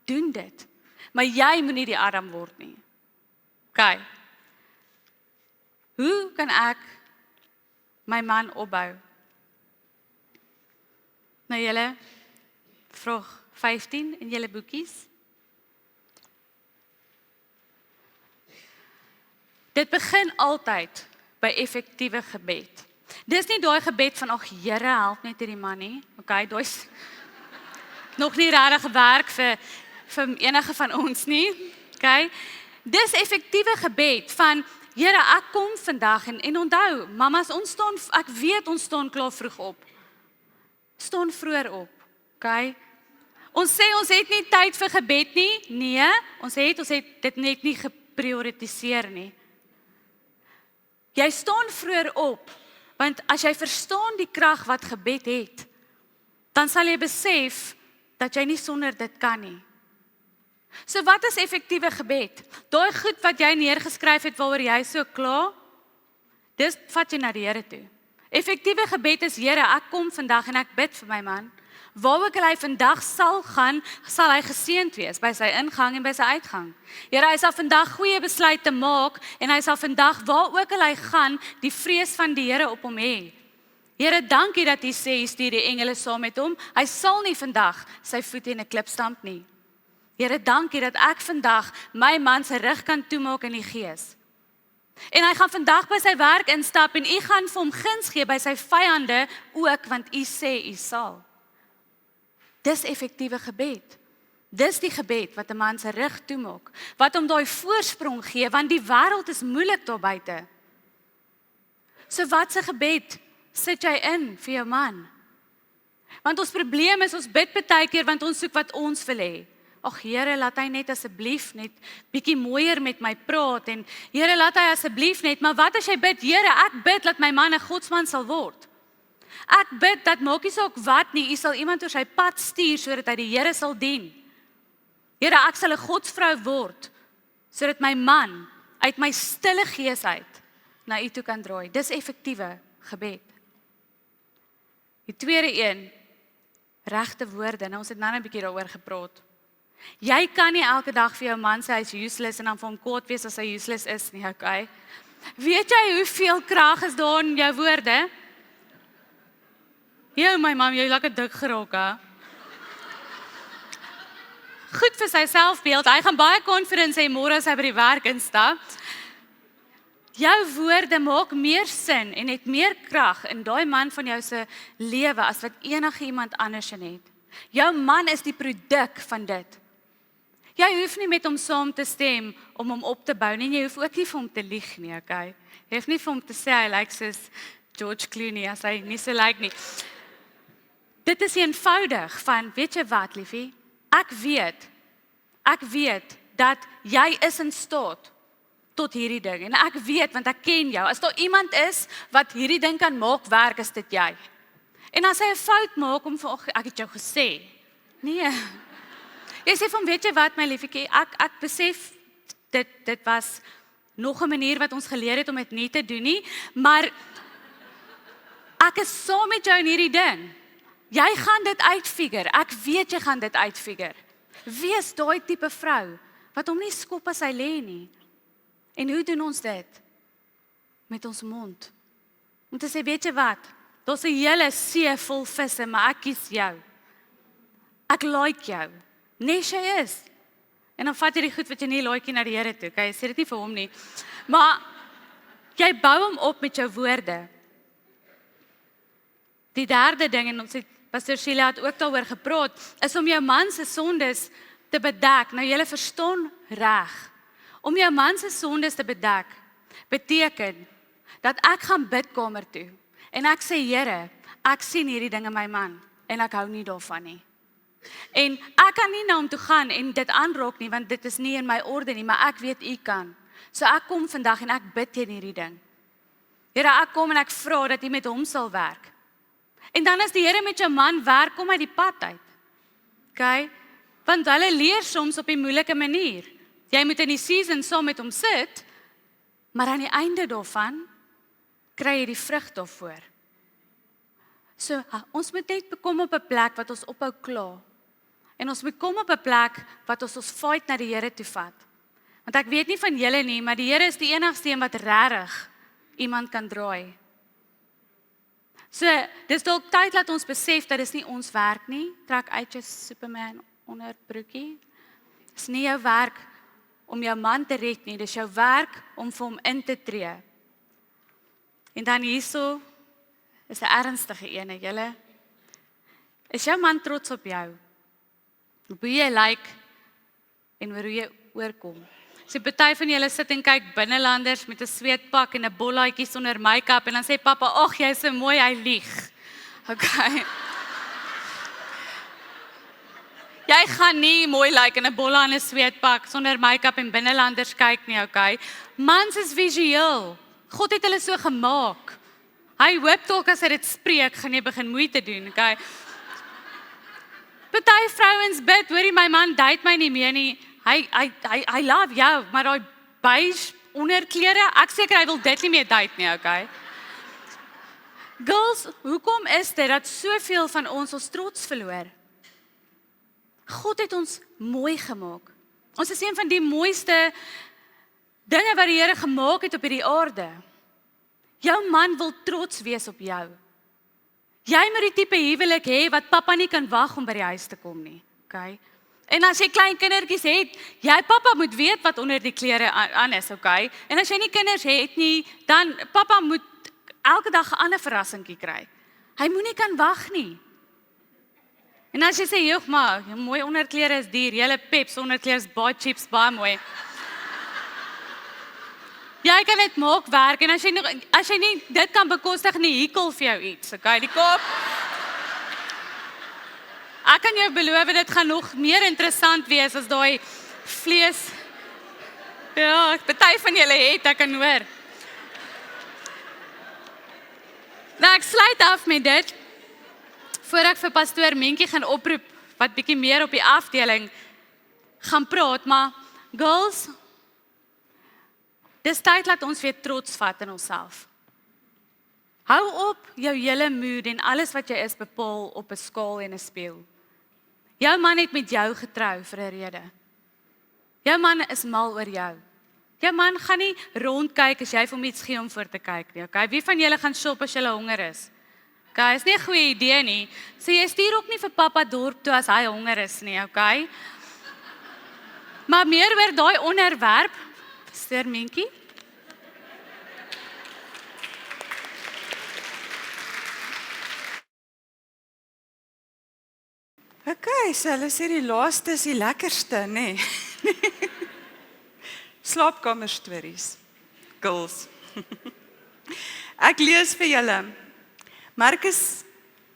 [SPEAKER 3] doen dit. Maar jy moet nie die arm word nie. OK. Hoe kan ek my man opbou? Nou julle, vraag 15 in julle boekies. Dit begin altyd by effektiewe gebed. Dis nie daai gebed van, ag Here, help net hierdie man nie. Okay, daai's nog nie regtig gewerk vir enige van ons nie. Okay? Dis effektiewe gebed van, Here, ek kom vandag en onthou, mamas, ek weet ons staan klaar vroeg op. Staan vroeër op, okay? Ons sê ons het nie tyd vir gebed nie. Nee, ons het dit net nie geprioritiseer nie. Jy staan vroeër op, want as jy verstaan die krag wat gebed het, dan sal jy besef dat jy nie sonder dit kan nie. So wat is effektiewe gebed? Daai goed wat jy neergeskryf het waaroor jy so kla, dis vat jy na die Here toe. Effektiewe gebed is, Here, ek kom vandag en ek bid vir my man. Waar ook hy vandag sal gaan, sal hy geseënd wees by sy ingang en by sy uitgang. Here, hy sal vandag goeie besluite maak en hy sal vandag waar ook hy gaan, die vrees van die Here op hom hê. Here, dankie dat U sê, U stuur die engele saam met hom. Hy sal nie vandag sy voete in 'n klip stamp nie. Here, dankie dat ek vandag my man se rug kan toemaak in die gees. En hy gaan vandag by sy werk instap en U gaan vir hom guns gee by sy vyande ook, want U sê U sal. Dis effektiewe gebed. Dis die gebed wat 'n man se rug toemaak, wat hom daai voorsprong gee, want die wêreld is moeilik daar buite. So wat se gebed sit jy in vir jou man? Want ons probleem is, ons bid baie keer want ons soek wat ons wil hê. Ag Here, laat hy net asseblief net bietjie mooier met my praat en Here, laat hy asseblief net, maar wat as jy bid, Here, ek bid dat my man 'n godsman sal word. Ek bid dat maak nie saak wat nie, U sal iemand oor sy pad stuur sodat hy die Here sal dien. Here, ek sal 'n godsvrou word sodat my man uit my stille gees uit na U toe kan draai. Dis effektiewe gebed. Die tweede een, regte woorde. Nou ons het nou 'n bietjie daaroor gepraat. Jy kan nie elke dag vir jou man sê hy's useless en dan vir hom kwaad wees as hy useless is nie, okay? Weet jy hoeveel krag is daar in jou woorde? Jou my mam, jy lekker dik geraak, hè? Goed vir sy selfbeeld. Hy gaan baie konferensie hê môre as hy by die werk instap. Jou woorde maak meer sin en het meer krag in daai man van jou se lewe as wat enige iemand anders het. Jou man is die produk van dit. Jy hoef nie met hom saam te stem om hom op te bou nie, en jy hoef ook nie vir hom te lieg nie, okay? Jy hoef nie vir hom te sê hy lyk soos George Clooney as hy nie so lyk nie. Dit is eenvoudig van, weet jy wat, liefie? Ek weet dat jy is in staat tot hierdie ding. En ek weet, want ek ken jou, as daar iemand is wat hierdie ding kan maak werk, is dit jy. En as hy 'n fout maak, om vir, ek het jou gesê. Nee. Jy sê van, weet jy wat, my liefie, ek besef, dit was nog 'n manier wat ons geleer het om dit nie te doen nie, maar ek is saam met jou in hierdie ding. Jy gaan dit uitfigure. Ek weet jy gaan dit uitfigure. Wees daai tipe vrou wat hom nie skop as hy lê nie. En hoe doen ons dit? Met ons mond. Om te sê, weet jy wat? Daar's 'n hele see vol visse, maar ek kies jou. Ek like jou. Nes jy is. En dan vat jy die goed wat jy nie like nie na die Here toe. Okay? Sê dit nie vir hom nie. Maar jy bou hom op met jou woorde. Die derde ding, en ons het Pastor Sheila het ook daaroor gepraat, is om jou man se sondes te bedek. Nou julle verstaan reg. Om jou man se sondes te bedek beteken dat ek gaan bidkamer toe en ek sê, Here, ek sien hierdie ding in my man en ek hou nie daarvan nie. En ek kan nie na hom toe gaan en dit aanraak nie, want dit is nie in my orde nie, maar ek weet U kan. So ek kom vandag en ek bid teen hierdie ding. Here, ek kom en ek vra dat U met hom sal werk. En dan as die Here met jou man werk, kom hy die pad uit. Okay? Want hulle leer soms op 'n moeilike manier. Jy moet in die season saam met hom sit, maar aan die einde daarvan kry jy die vrug daarvoor. So, ons moet net kom op 'n plek wat ons ophou kla. En ons moet kom op 'n plek wat ons fight na die Here toe vat. Want ek weet nie van julle nie, maar die Here is die enigste een wat regtig iemand kan draai. So, dis dalk tyd dat ons besef dat dis nie ons werk nie. Trek uit jou Superman onderbroekie. Dis nie jou werk om jou man te red nie, dis jou werk om vir hom in te tree. En dan hierso is 'n ernstige ene, julle. Is jou man trots op jou? Hoe jy lyk en hoe jy oorkom? So party van julle sit en kyk binnelanders met 'n sweetpak en 'n bollaatjie sonder make-up en dan sê pappa, "Ag, jy's so mooi, hy lieg." Okay. Jy gaan nie mooi lyk in 'n bolla en 'n sweetpak sonder make-up en binnelanders kyk nie, okay? Mans is visueel. God het hulle so gemaak. Hy hoop dalk as hy dit spreek, gaan jy begin moeite doen, okay? Party vrouens bid, hoorie my man date my nie meer nie. Hy love jou, maar daai beige onderklere, ek seker hy wil dit nie meer date nie, okay? Girls, hoekom is dit dat soveel van ons trots verloor? God het ons mooi gemaak. Ons is een van die mooiste dinge wat die Here gemaak het op hierdie aarde. Jou man wil trots wees op jou. Jy moet die tipe huwelik hê wat pappa nie kan wag om by die huis te kom nie, okay? En as jy klein kindertjies het, jy pappa moet weet wat onder die klere aan is, okay? En as jy nie kinders het nie, dan pappa moet elke dag 'n ander verrassingkie kry. Hy moenie kan wag nie. En as jy sê, "Joh, maar, jou mooi onderklere is duur, julle Peps onderklere is baie cheap, baie mooi." Jy kan dit maak werk en as jy nie dit kan bekostig nie, hikkel vir jou iets, okay? Die kop. Ek kan jou beloof dit gaan nog meer interessant wees as daai vlees. Ja, party van julle het, ek kan hoor. Nou ek sluit af met dit. Voor ek vir pastoor Mentjie gaan oproep wat bietjie meer op die afdeling gaan praat, maar girls, Dis tyd dat ons weer trots vat in onsself. Hou op jou hele mood en alles wat jy is bepaal op 'n skaal en 'n spieël. Jou man het met jou getrou vir 'n rede. Jou man is mal oor jou. Jou man gaan nie rondkyk as jy vir hom iets gee om voor te kyk nie, okay? Wie van julle gaan shop as julle honger is? Okay, is nie 'n goeie idee nie. So jy stuur ook nie vir pappa dorp toe as hy honger is nie, okay? Maar meer oor daai onderwerp, Pastoor Mentjie.
[SPEAKER 1] Okay, so hulle sê die laaste is die lekkerste, nê? Slaapkamerstories. Girls. Ek lees vir julle. Markus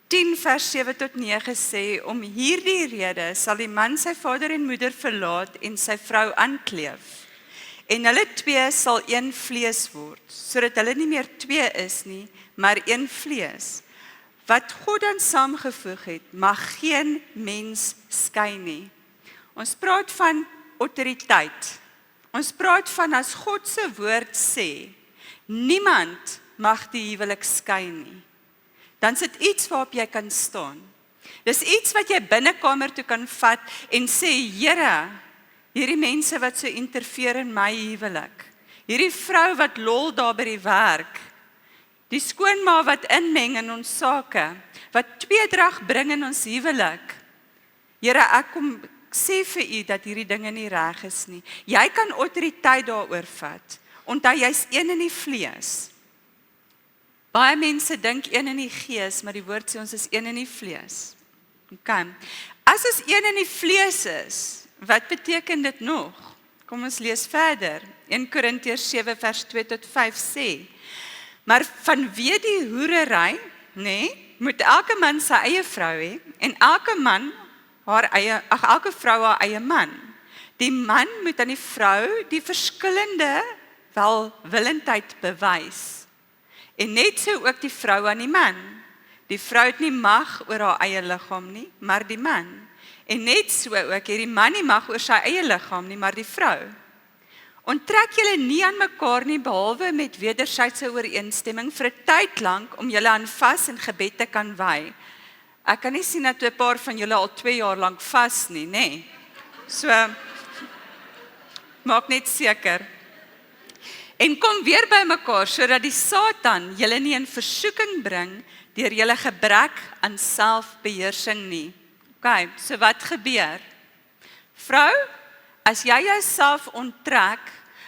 [SPEAKER 1] 10 vers 7 tot 9 sê, om hierdie rede sal die man sy vader en moeder verlaat en sy vrou aankleef. En hulle twee sal een vlees word, sodat hulle nie meer twee is nie, maar een vlees. Wat God dan saamgevoeg het, mag geen mens skei nie. Ons praat van autoriteit. Ons praat van as God se woord sê, niemand mag die huwelik skei nie. Dan is dit iets waarop jy kan staan. Dis iets wat jy binnekamer toe kan vat en sê, Here, hierdie mense wat so interfereer in my huwelik, hierdie vrou wat lol daar by die werk, die skoonma wat inmeng in ons sake, wat tweedrag bring in ons huwelik. Here, ek kom sê vir u dat hierdie dinge nie reg is nie. Jy kan autoriteit daaroor vat. Onthou, jy's een in die vlees. Baie mense dink een in die gees, maar die woord sê ons is een in die vlees. Okay. As ons een in die vlees is, wat beteken dit nog? Kom ons lees verder. 1 Korintiërs 7 vers 2 tot 5 sê, maar vanweë die hoerery, moet elke man sy eie vrou hê en elke vrou haar eie man. Die man moet aan die vrou die verskillende welwillendheid bewys. En net so ook die vrou aan die man. Die vrou het nie mag oor haar eie liggaam nie, maar die man. En net so ook het die man nie mag oor sy eie liggaam nie, maar die vrou. Onttrek julle nie aan mekaar nie, behalwe met wederwysige ooreenstemming vir 'n tyd lank om julle aan vas en gebed te kan wy. Ek kan nie sien dat 'n paar van julle al 2 jaar lank vas nie, nê? So, maak net seker. En kom weer by mekaar, sodat die Satan julle nie in versoeking bring deur julle gebrek aan selfbeheersing nie. Okay, so wat gebeur? Vrou, as jy jouself onttrek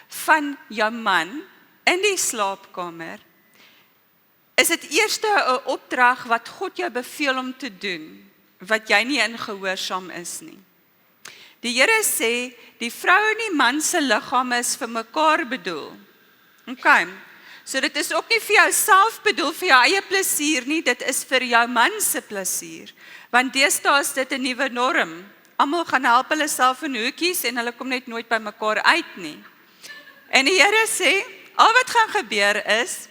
[SPEAKER 1] van jou man in die slaapkamer, is dit eers 'n opdrag wat God jou beveel om te doen, wat jy nie in gehoorsaam is nie. Die Here sê, die vrou en die man se liggaam is vir mekaar bedoel. Okay, so dit is ook nie vir jouself bedoel, vir jou eie plesier nie, dit is vir jou man se plesier. Want deesdae is dit 'n nuwe norm. Almal gaan help hulle self in hoekies en hulle kom net nooit by mekaar uit nie. En die Here sê, al wat gaan gebeur is,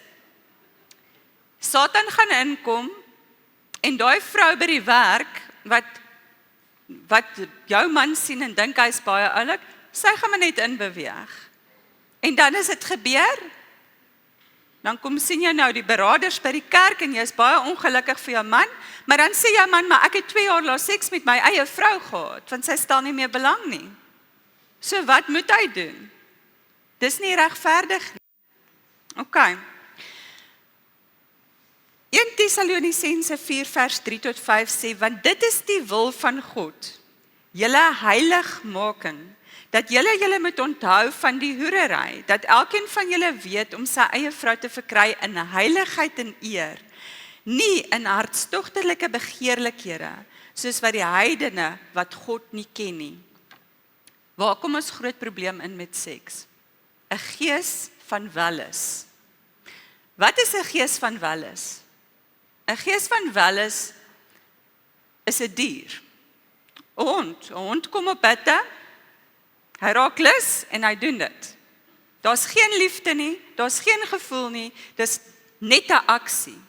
[SPEAKER 1] Satan gaan inkom en daai vrou by die werk, wat jou man sien en dink hy is baie oulik, sy gaan maar net inbeweeg. En dan is dit gebeur, dan kom sien jy nou die beraders by die kerk en jy is baie ongelukkig vir jou man, maar dan sê jou man, maar ek het 2 jaar lank seks met my eie vrou gehad, want sy stel nie meer belang nie. So wat moet hy doen? Dis nie regverdig nie. Okay. 1 Tessalonisense 4 vers 3 tot 5 sê, want dit is die wil van God, julle heiligmaking, dat julle moet onthou van die hoerery, dat elkeen van julle weet om sy eie vrou te verkry in heiligheid en eer, nie in hartstogtelike begeerlikhede, soos wat die heidene wat God nie ken nie. Waar kom ons groot probleem in met seks? 'n gees van welis. Wat is 'n gees van welis? 'n gees van welis is 'n dier. 'n hond kom op bitte, hy raak lus en hy doen dit. Daar's geen liefde nie, daar's geen gevoel nie, dis net 'n aksie.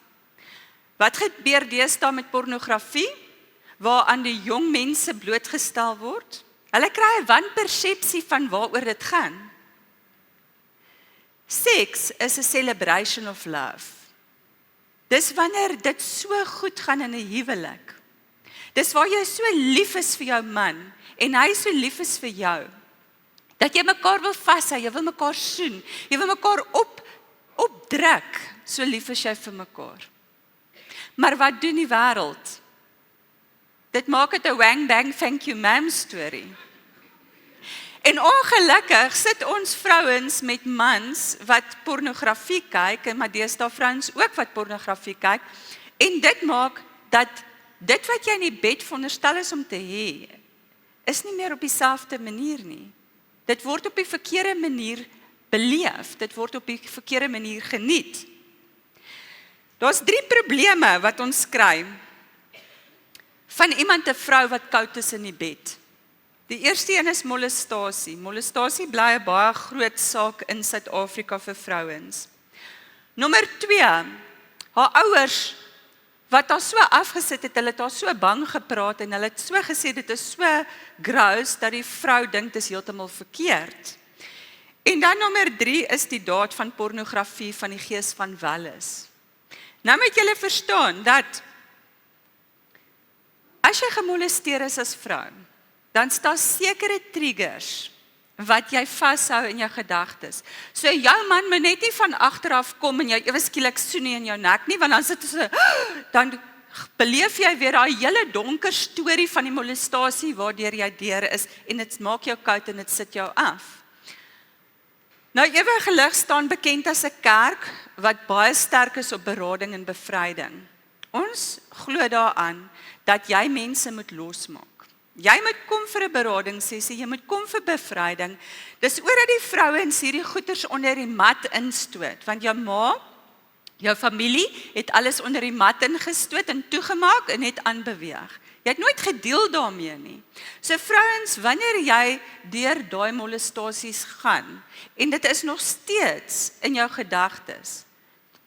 [SPEAKER 1] Wat gebeur deesdae met pornografie, waaraan die jong mense blootgestel word? Hulle kry 'n wanpersepsie van waaroor dit gaan. Seks is 'n celebration of love. Dis wanneer dit so goed gaan in 'n huwelik. Dis waar jy so lief is vir jou man en hy so lief is vir jou. Dat jy mekaar wil vashou, jy wil mekaar soen, jy wil mekaar opdruk, so lief is jy vir mekaar. Maar wat doen die wêreld? Dit maak dit 'n wang bang thank you ma'am storie. En ongelukkig sit ons vrouens met mans wat pornografie kyk, en maar deesdae vrouens ook wat pornografie kyk, en dit maak dat dit wat jy in die bed veronderstel is om te hê, is nie meer op dieselfde manier nie. Dit word op die verkeerde manier beleef, dit word op die verkeerde manier geniet. Daar's 3 probleme wat ons kry van iemand, 'n vrou wat koud is in die bed. Die eerste een is molestasie. Molestasie bly 'n baie groot saak in Suid-Afrika vir vrouens. Nommer 2, haar ouers wat haar so afgesit het, hulle het haar so bang gepraat en hulle het so gesê dit is so gross dat die vrou dink dit is heeltemal verkeerd. En dan nommer 3 is die daad van pornografie van die gees van welis. Nou moet julle verstaan dat as jy gemolesteer is as vrou, dan staan sekere triggers wat jy vashou in jou gedagtes. So jou man moet net nie van agteraf kom en jou ewe skielik soen nie in jou nek nie, want dan sit so, dan beleef jy weer daai hele donker storie van die molestasie waardeur jy deur is en dit maak jou koud en dit sit jou af. Nou Ewige Lig staan bekend as 'n kerk wat baie sterk is op berading en bevryding. Ons glo daaraan dat jy mense moet losmaak. Jy moet kom vir 'n beradingssessie, jy moet kom vir bevryding. Dis oor dat die vrouens hierdie goeters onder die mat instoot, want jou ma, jou familie het alles onder die mat ingestoot en toegemaak en het aanbeweeg. Jy het nooit gedeel daarmee nie. So vrouens, wanneer jy deur daai molestasies gaan en dit is nog steeds in jou gedagtes,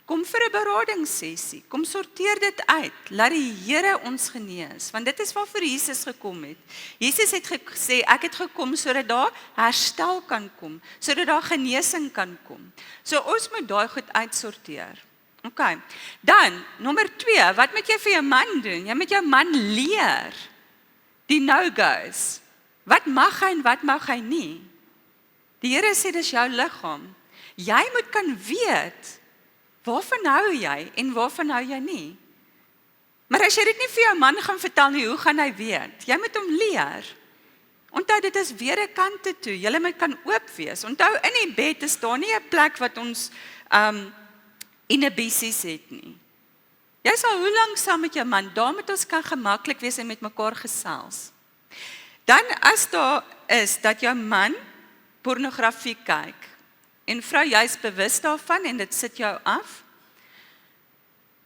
[SPEAKER 1] kom vir 'n beradingssessie, kom sorteer dit uit, laat die Here ons genees, want dit is waarvoor Jesus gekom het. Jesus het gesê, ek het gekom sodat daar herstel kan kom, sodat daar genesing kan kom. So ons moet daai goed uitsorteer. Okay. Dan, nommer 2, wat moet jy vir jou man doen? Jy moet jou man leer die no-go's. Wat mag hy en wat mag hy nie? Die Here sê dis jou liggaam. Jy moet kan weet waarvan hou jy en waarvan hou jy nie? Maar as jy dit nie vir jou man gaan vertel nie, hoe gaan hy weet? Jy moet hom leer. Onthou, dit is weer 'n kante toe. Jy moet kan oop wees. Onthou, in die bed is daar nie 'n plek wat ons inhibisies het nie. Jy sal hoe lank saam met jou man, daar moet ons kan gemaklik wees en met mekaar gesels. Dan as daar is dat jou man pornografie kyk, en vrou, jy is bewus daarvan en dit sit jou af,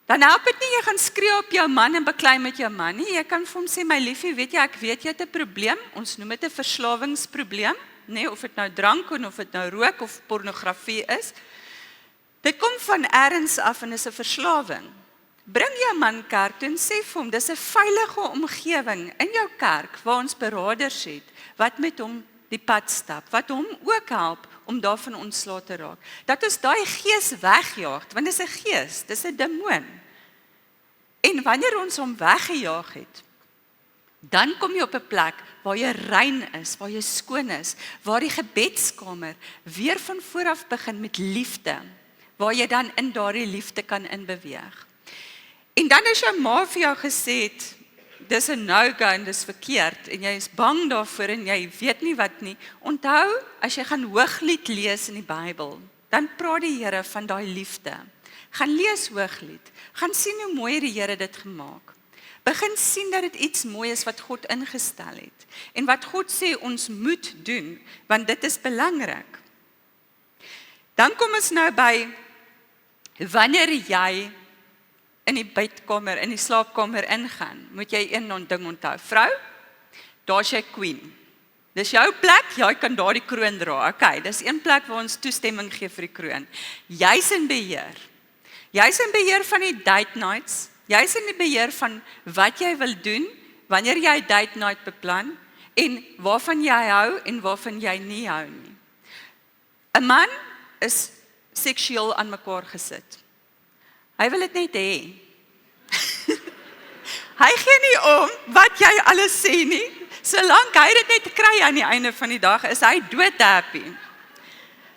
[SPEAKER 1] dan help dit nie jy gaan skree op jou man en beklei met jou man nie. Jy kan vir hom sê, my liefie, weet jy, ek weet jy het 'n probleem, ons noem dit 'n verslawingsprobleem, nee, of dit nou drank of dit nou rook of pornografie is. Dit kom van elders af en is 'n verslawing. Bring jou man kerk toe en sê vir hom, dis 'n veilige omgewing in jou kerk waar ons beraders het wat met hom die pad stap, wat hom ook help om daarvan ontslae te raak. Dat ons daai gees wegjaag, want dis 'n gees, dis 'n demoon. En wanneer ons hom weggejaag het, dan kom jy op 'n plek waar jy rein is, waar jy skoon is, waar die gebedskamer weer van voor af begin met liefde, waar jy dan in daardie liefde kan inbeweeg. En dan as jou ma vir jou gesê het, dis 'n no-go en dis verkeerd, en jy is bang daarvoor en jy weet nie wat nie, onthou, as jy gaan Hooglied lees in die Bybel, dan praat die Here van daai liefde. Gaan lees Hooglied, gaan sien hoe mooi die Here dit gemaak. Begin sien dat dit iets mooi is wat God ingestel het, en wat God sê ons moet doen, want dit is belangrik. Dan kom ons nou by, wanneer jy in die bedkamer, in die slaapkamer ingaan, moet jy een ding onthou. Vrou, daar's jy queen. Dis jou plek, jy kan daar die kroon dra. Okay, dis een plek waar ons toestemming gee vir die kroon. Jy's in beheer. Jy's in beheer van die date nights. Jy's in die beheer van wat jy wil doen, wanneer jy 'n date night beplan, en waarvan jy hou en waarvan jy nie hou nie. 'n man is seksueel aan mekaar gesit. Hy wil dit net hê. Hy gee nie om wat jy alles sê nie. Solank hy dit net kry aan die einde van die dag, is hy doodhappy.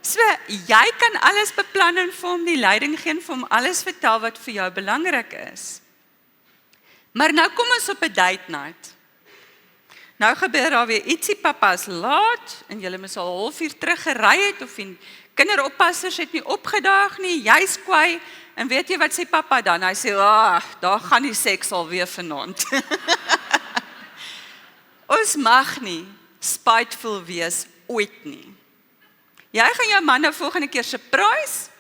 [SPEAKER 1] So, jy kan alles beplan en vir hom die leiding gee en vir hom alles vertel wat vir jou belangrik is. Maar nou kom ons op 'n date night. Nou gebeur daar weer ietsie, papa is laat en julle moes al 'n halfuur terug gery het of die kinderoppassers het nie opgedaag nie, jy's kwaai en weet jy wat sê papa dan? Hy sê, daar gaan die seks alweer vanaand. Ons mag nie spiteful wees ooit nie. Jy gaan jou man nou volgende keer surprise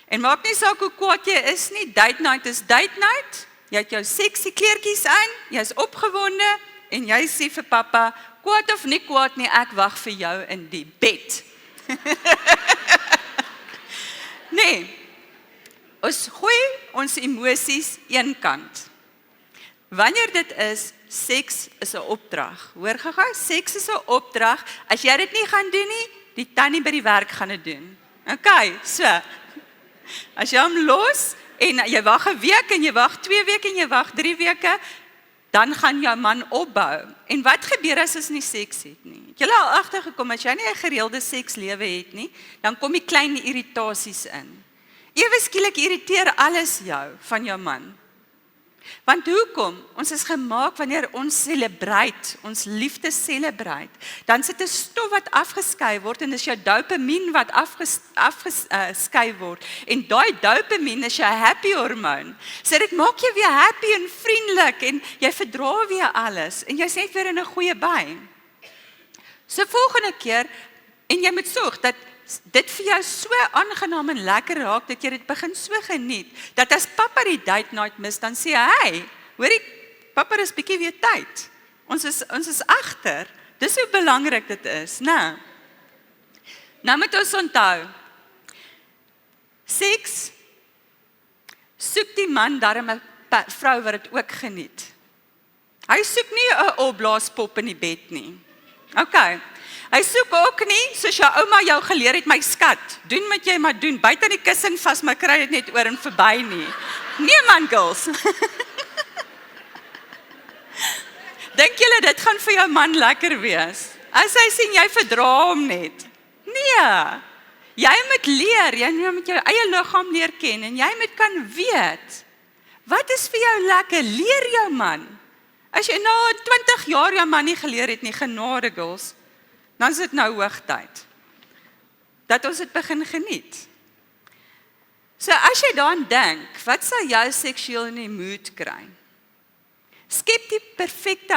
[SPEAKER 1] en maak nie saak hoe kwaad jy is nie, date night is date night. Jy het jou sexy kleertjies aan, jy's opgewonde en jy sê vir papa, kwaad of nie kwaad nie, ek wag vir jou in die bed. Nee, ons gooi ons emosies een kant. Wanneer dit is, seks is 'n opdrag. Hoor gaga, seks is 'n opdrag. As jy dit nie gaan doen nie, die tannie by die werk gaan dit doen. Okay, so. As jy hom los en jy wag 'n week en jy wag 2 weke en jy wag 3 weke, dan gaan jou man opbou. En wat gebeur as ons nie seks het nie? Het julle al agtergekom as jy nie 'n gereelde sekslewe het nie, dan kom die klein irritasies in. Ewe skielik irriteer alles jou van jou man. Want hoekom? Ons is gemaak wanneer ons celebrate, ons liefde celebrate, dan sit 'n stof wat afgeskei word en dis jou dopamien wat afgeskei word. En daai dopamien is jou happy hormoon. So dit maak jou weer happy en vriendelik en jy verdra weer alles en jy's net weer in 'n goeie by. So volgende keer en jy moet sorg dat dit vir jou so aangenaam en lekker raak, dat jy dit begin so geniet, dat as papa die date night mis, dan sê hy, hoorie, papa is bietjie weer tyd. Ons is agter. Dis hoe belangrik dit is, né? Nou moet ons onthou, seks, soek die man darm 'n vrou wat dit ook geniet. Hy soek nie 'n opblaaspop in die bed nie. Okay. Hy soek ook nie, soos jou ouma jou geleer het, my skat, doen wat jy maar doen, byt aan die kussing vas, maar kry dit net oor en verby nie. Nee man, girls. Dink julle dit gaan vir jou man lekker wees? As hy sien jy verdra hom net. Nee. Jy moet leer, jy moet jou eie liggaam leer ken en jy moet kan weet. Wat is vir jou lekker? Leer jou man. As jy nou 20 jaar jou man nie geleer het nie, genade girls. Dan is dit nou hoogtyd, dat ons dit begin geniet. So as jy daaraan dink, wat sal jou seksueel in die mood kry? Skep die perfecte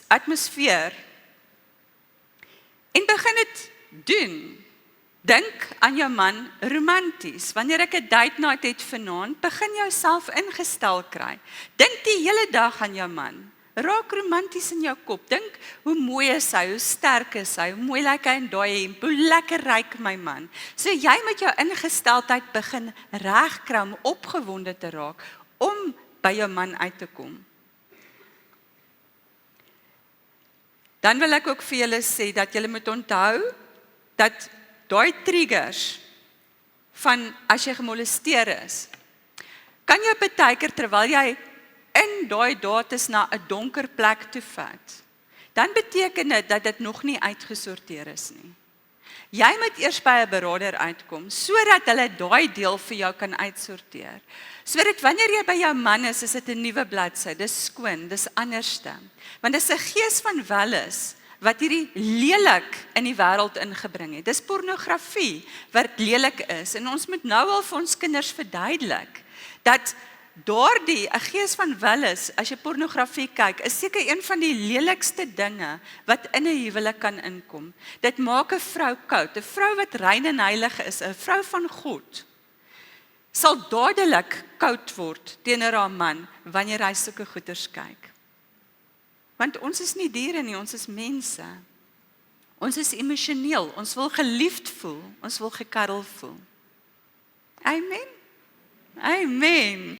[SPEAKER 1] atmosfeer en begin dit doen. Dink aan jou man romanties. Wanneer ek 'n date night het vanaand, begin jouself ingestel kry. Dink die hele dag aan jou man. Raak romanties in jou kop. Dink hoe mooi is hy, hoe sterk is hy, hoe mooi lyk hy in daai hemp, hoe lekker ryk my man. So jy met jou ingesteldheid begin regkry om opgewonde te raak, om by jou man uit te kom. Dan wil ek ook vir julle sê, dat julle moet onthou, dat daai triggers, van as jy gemolesteer is, kan jou partykeer terwyl jy in daai dates na 'n donker plek toe vat, dan beteken dit dat dit nog nie uitgesorteer is nie. Jy moet eers by 'n beraader uitkom, sodat hulle daai deel vir jou kan uitsorteer. Sodat wanneer jy by jou man is dit 'n nuwe bladsy, dis skoon, dis anderste. Want dis 'n gees van welis, wat hierdie lelik in die wêreld ingebring het. Dis pornografie, wat lelik is. En ons moet nou al vir ons kinders verduidelik, dat daardie, 'n gees van welis, as jy pornografie kyk, is seker een van die lelikste dinge wat in 'n huwelik kan inkom. Dit maak 'n vrou koud, 'n vrou wat rein en heilig is, 'n vrou van God, sal dadelik koud word teenoor haar man, wanneer hy sulke goeters kyk. Want ons is nie diere nie, ons is mense. Ons is emosioneel, ons wil geliefd voel, ons wil gekarrel voel. Amen. Amen.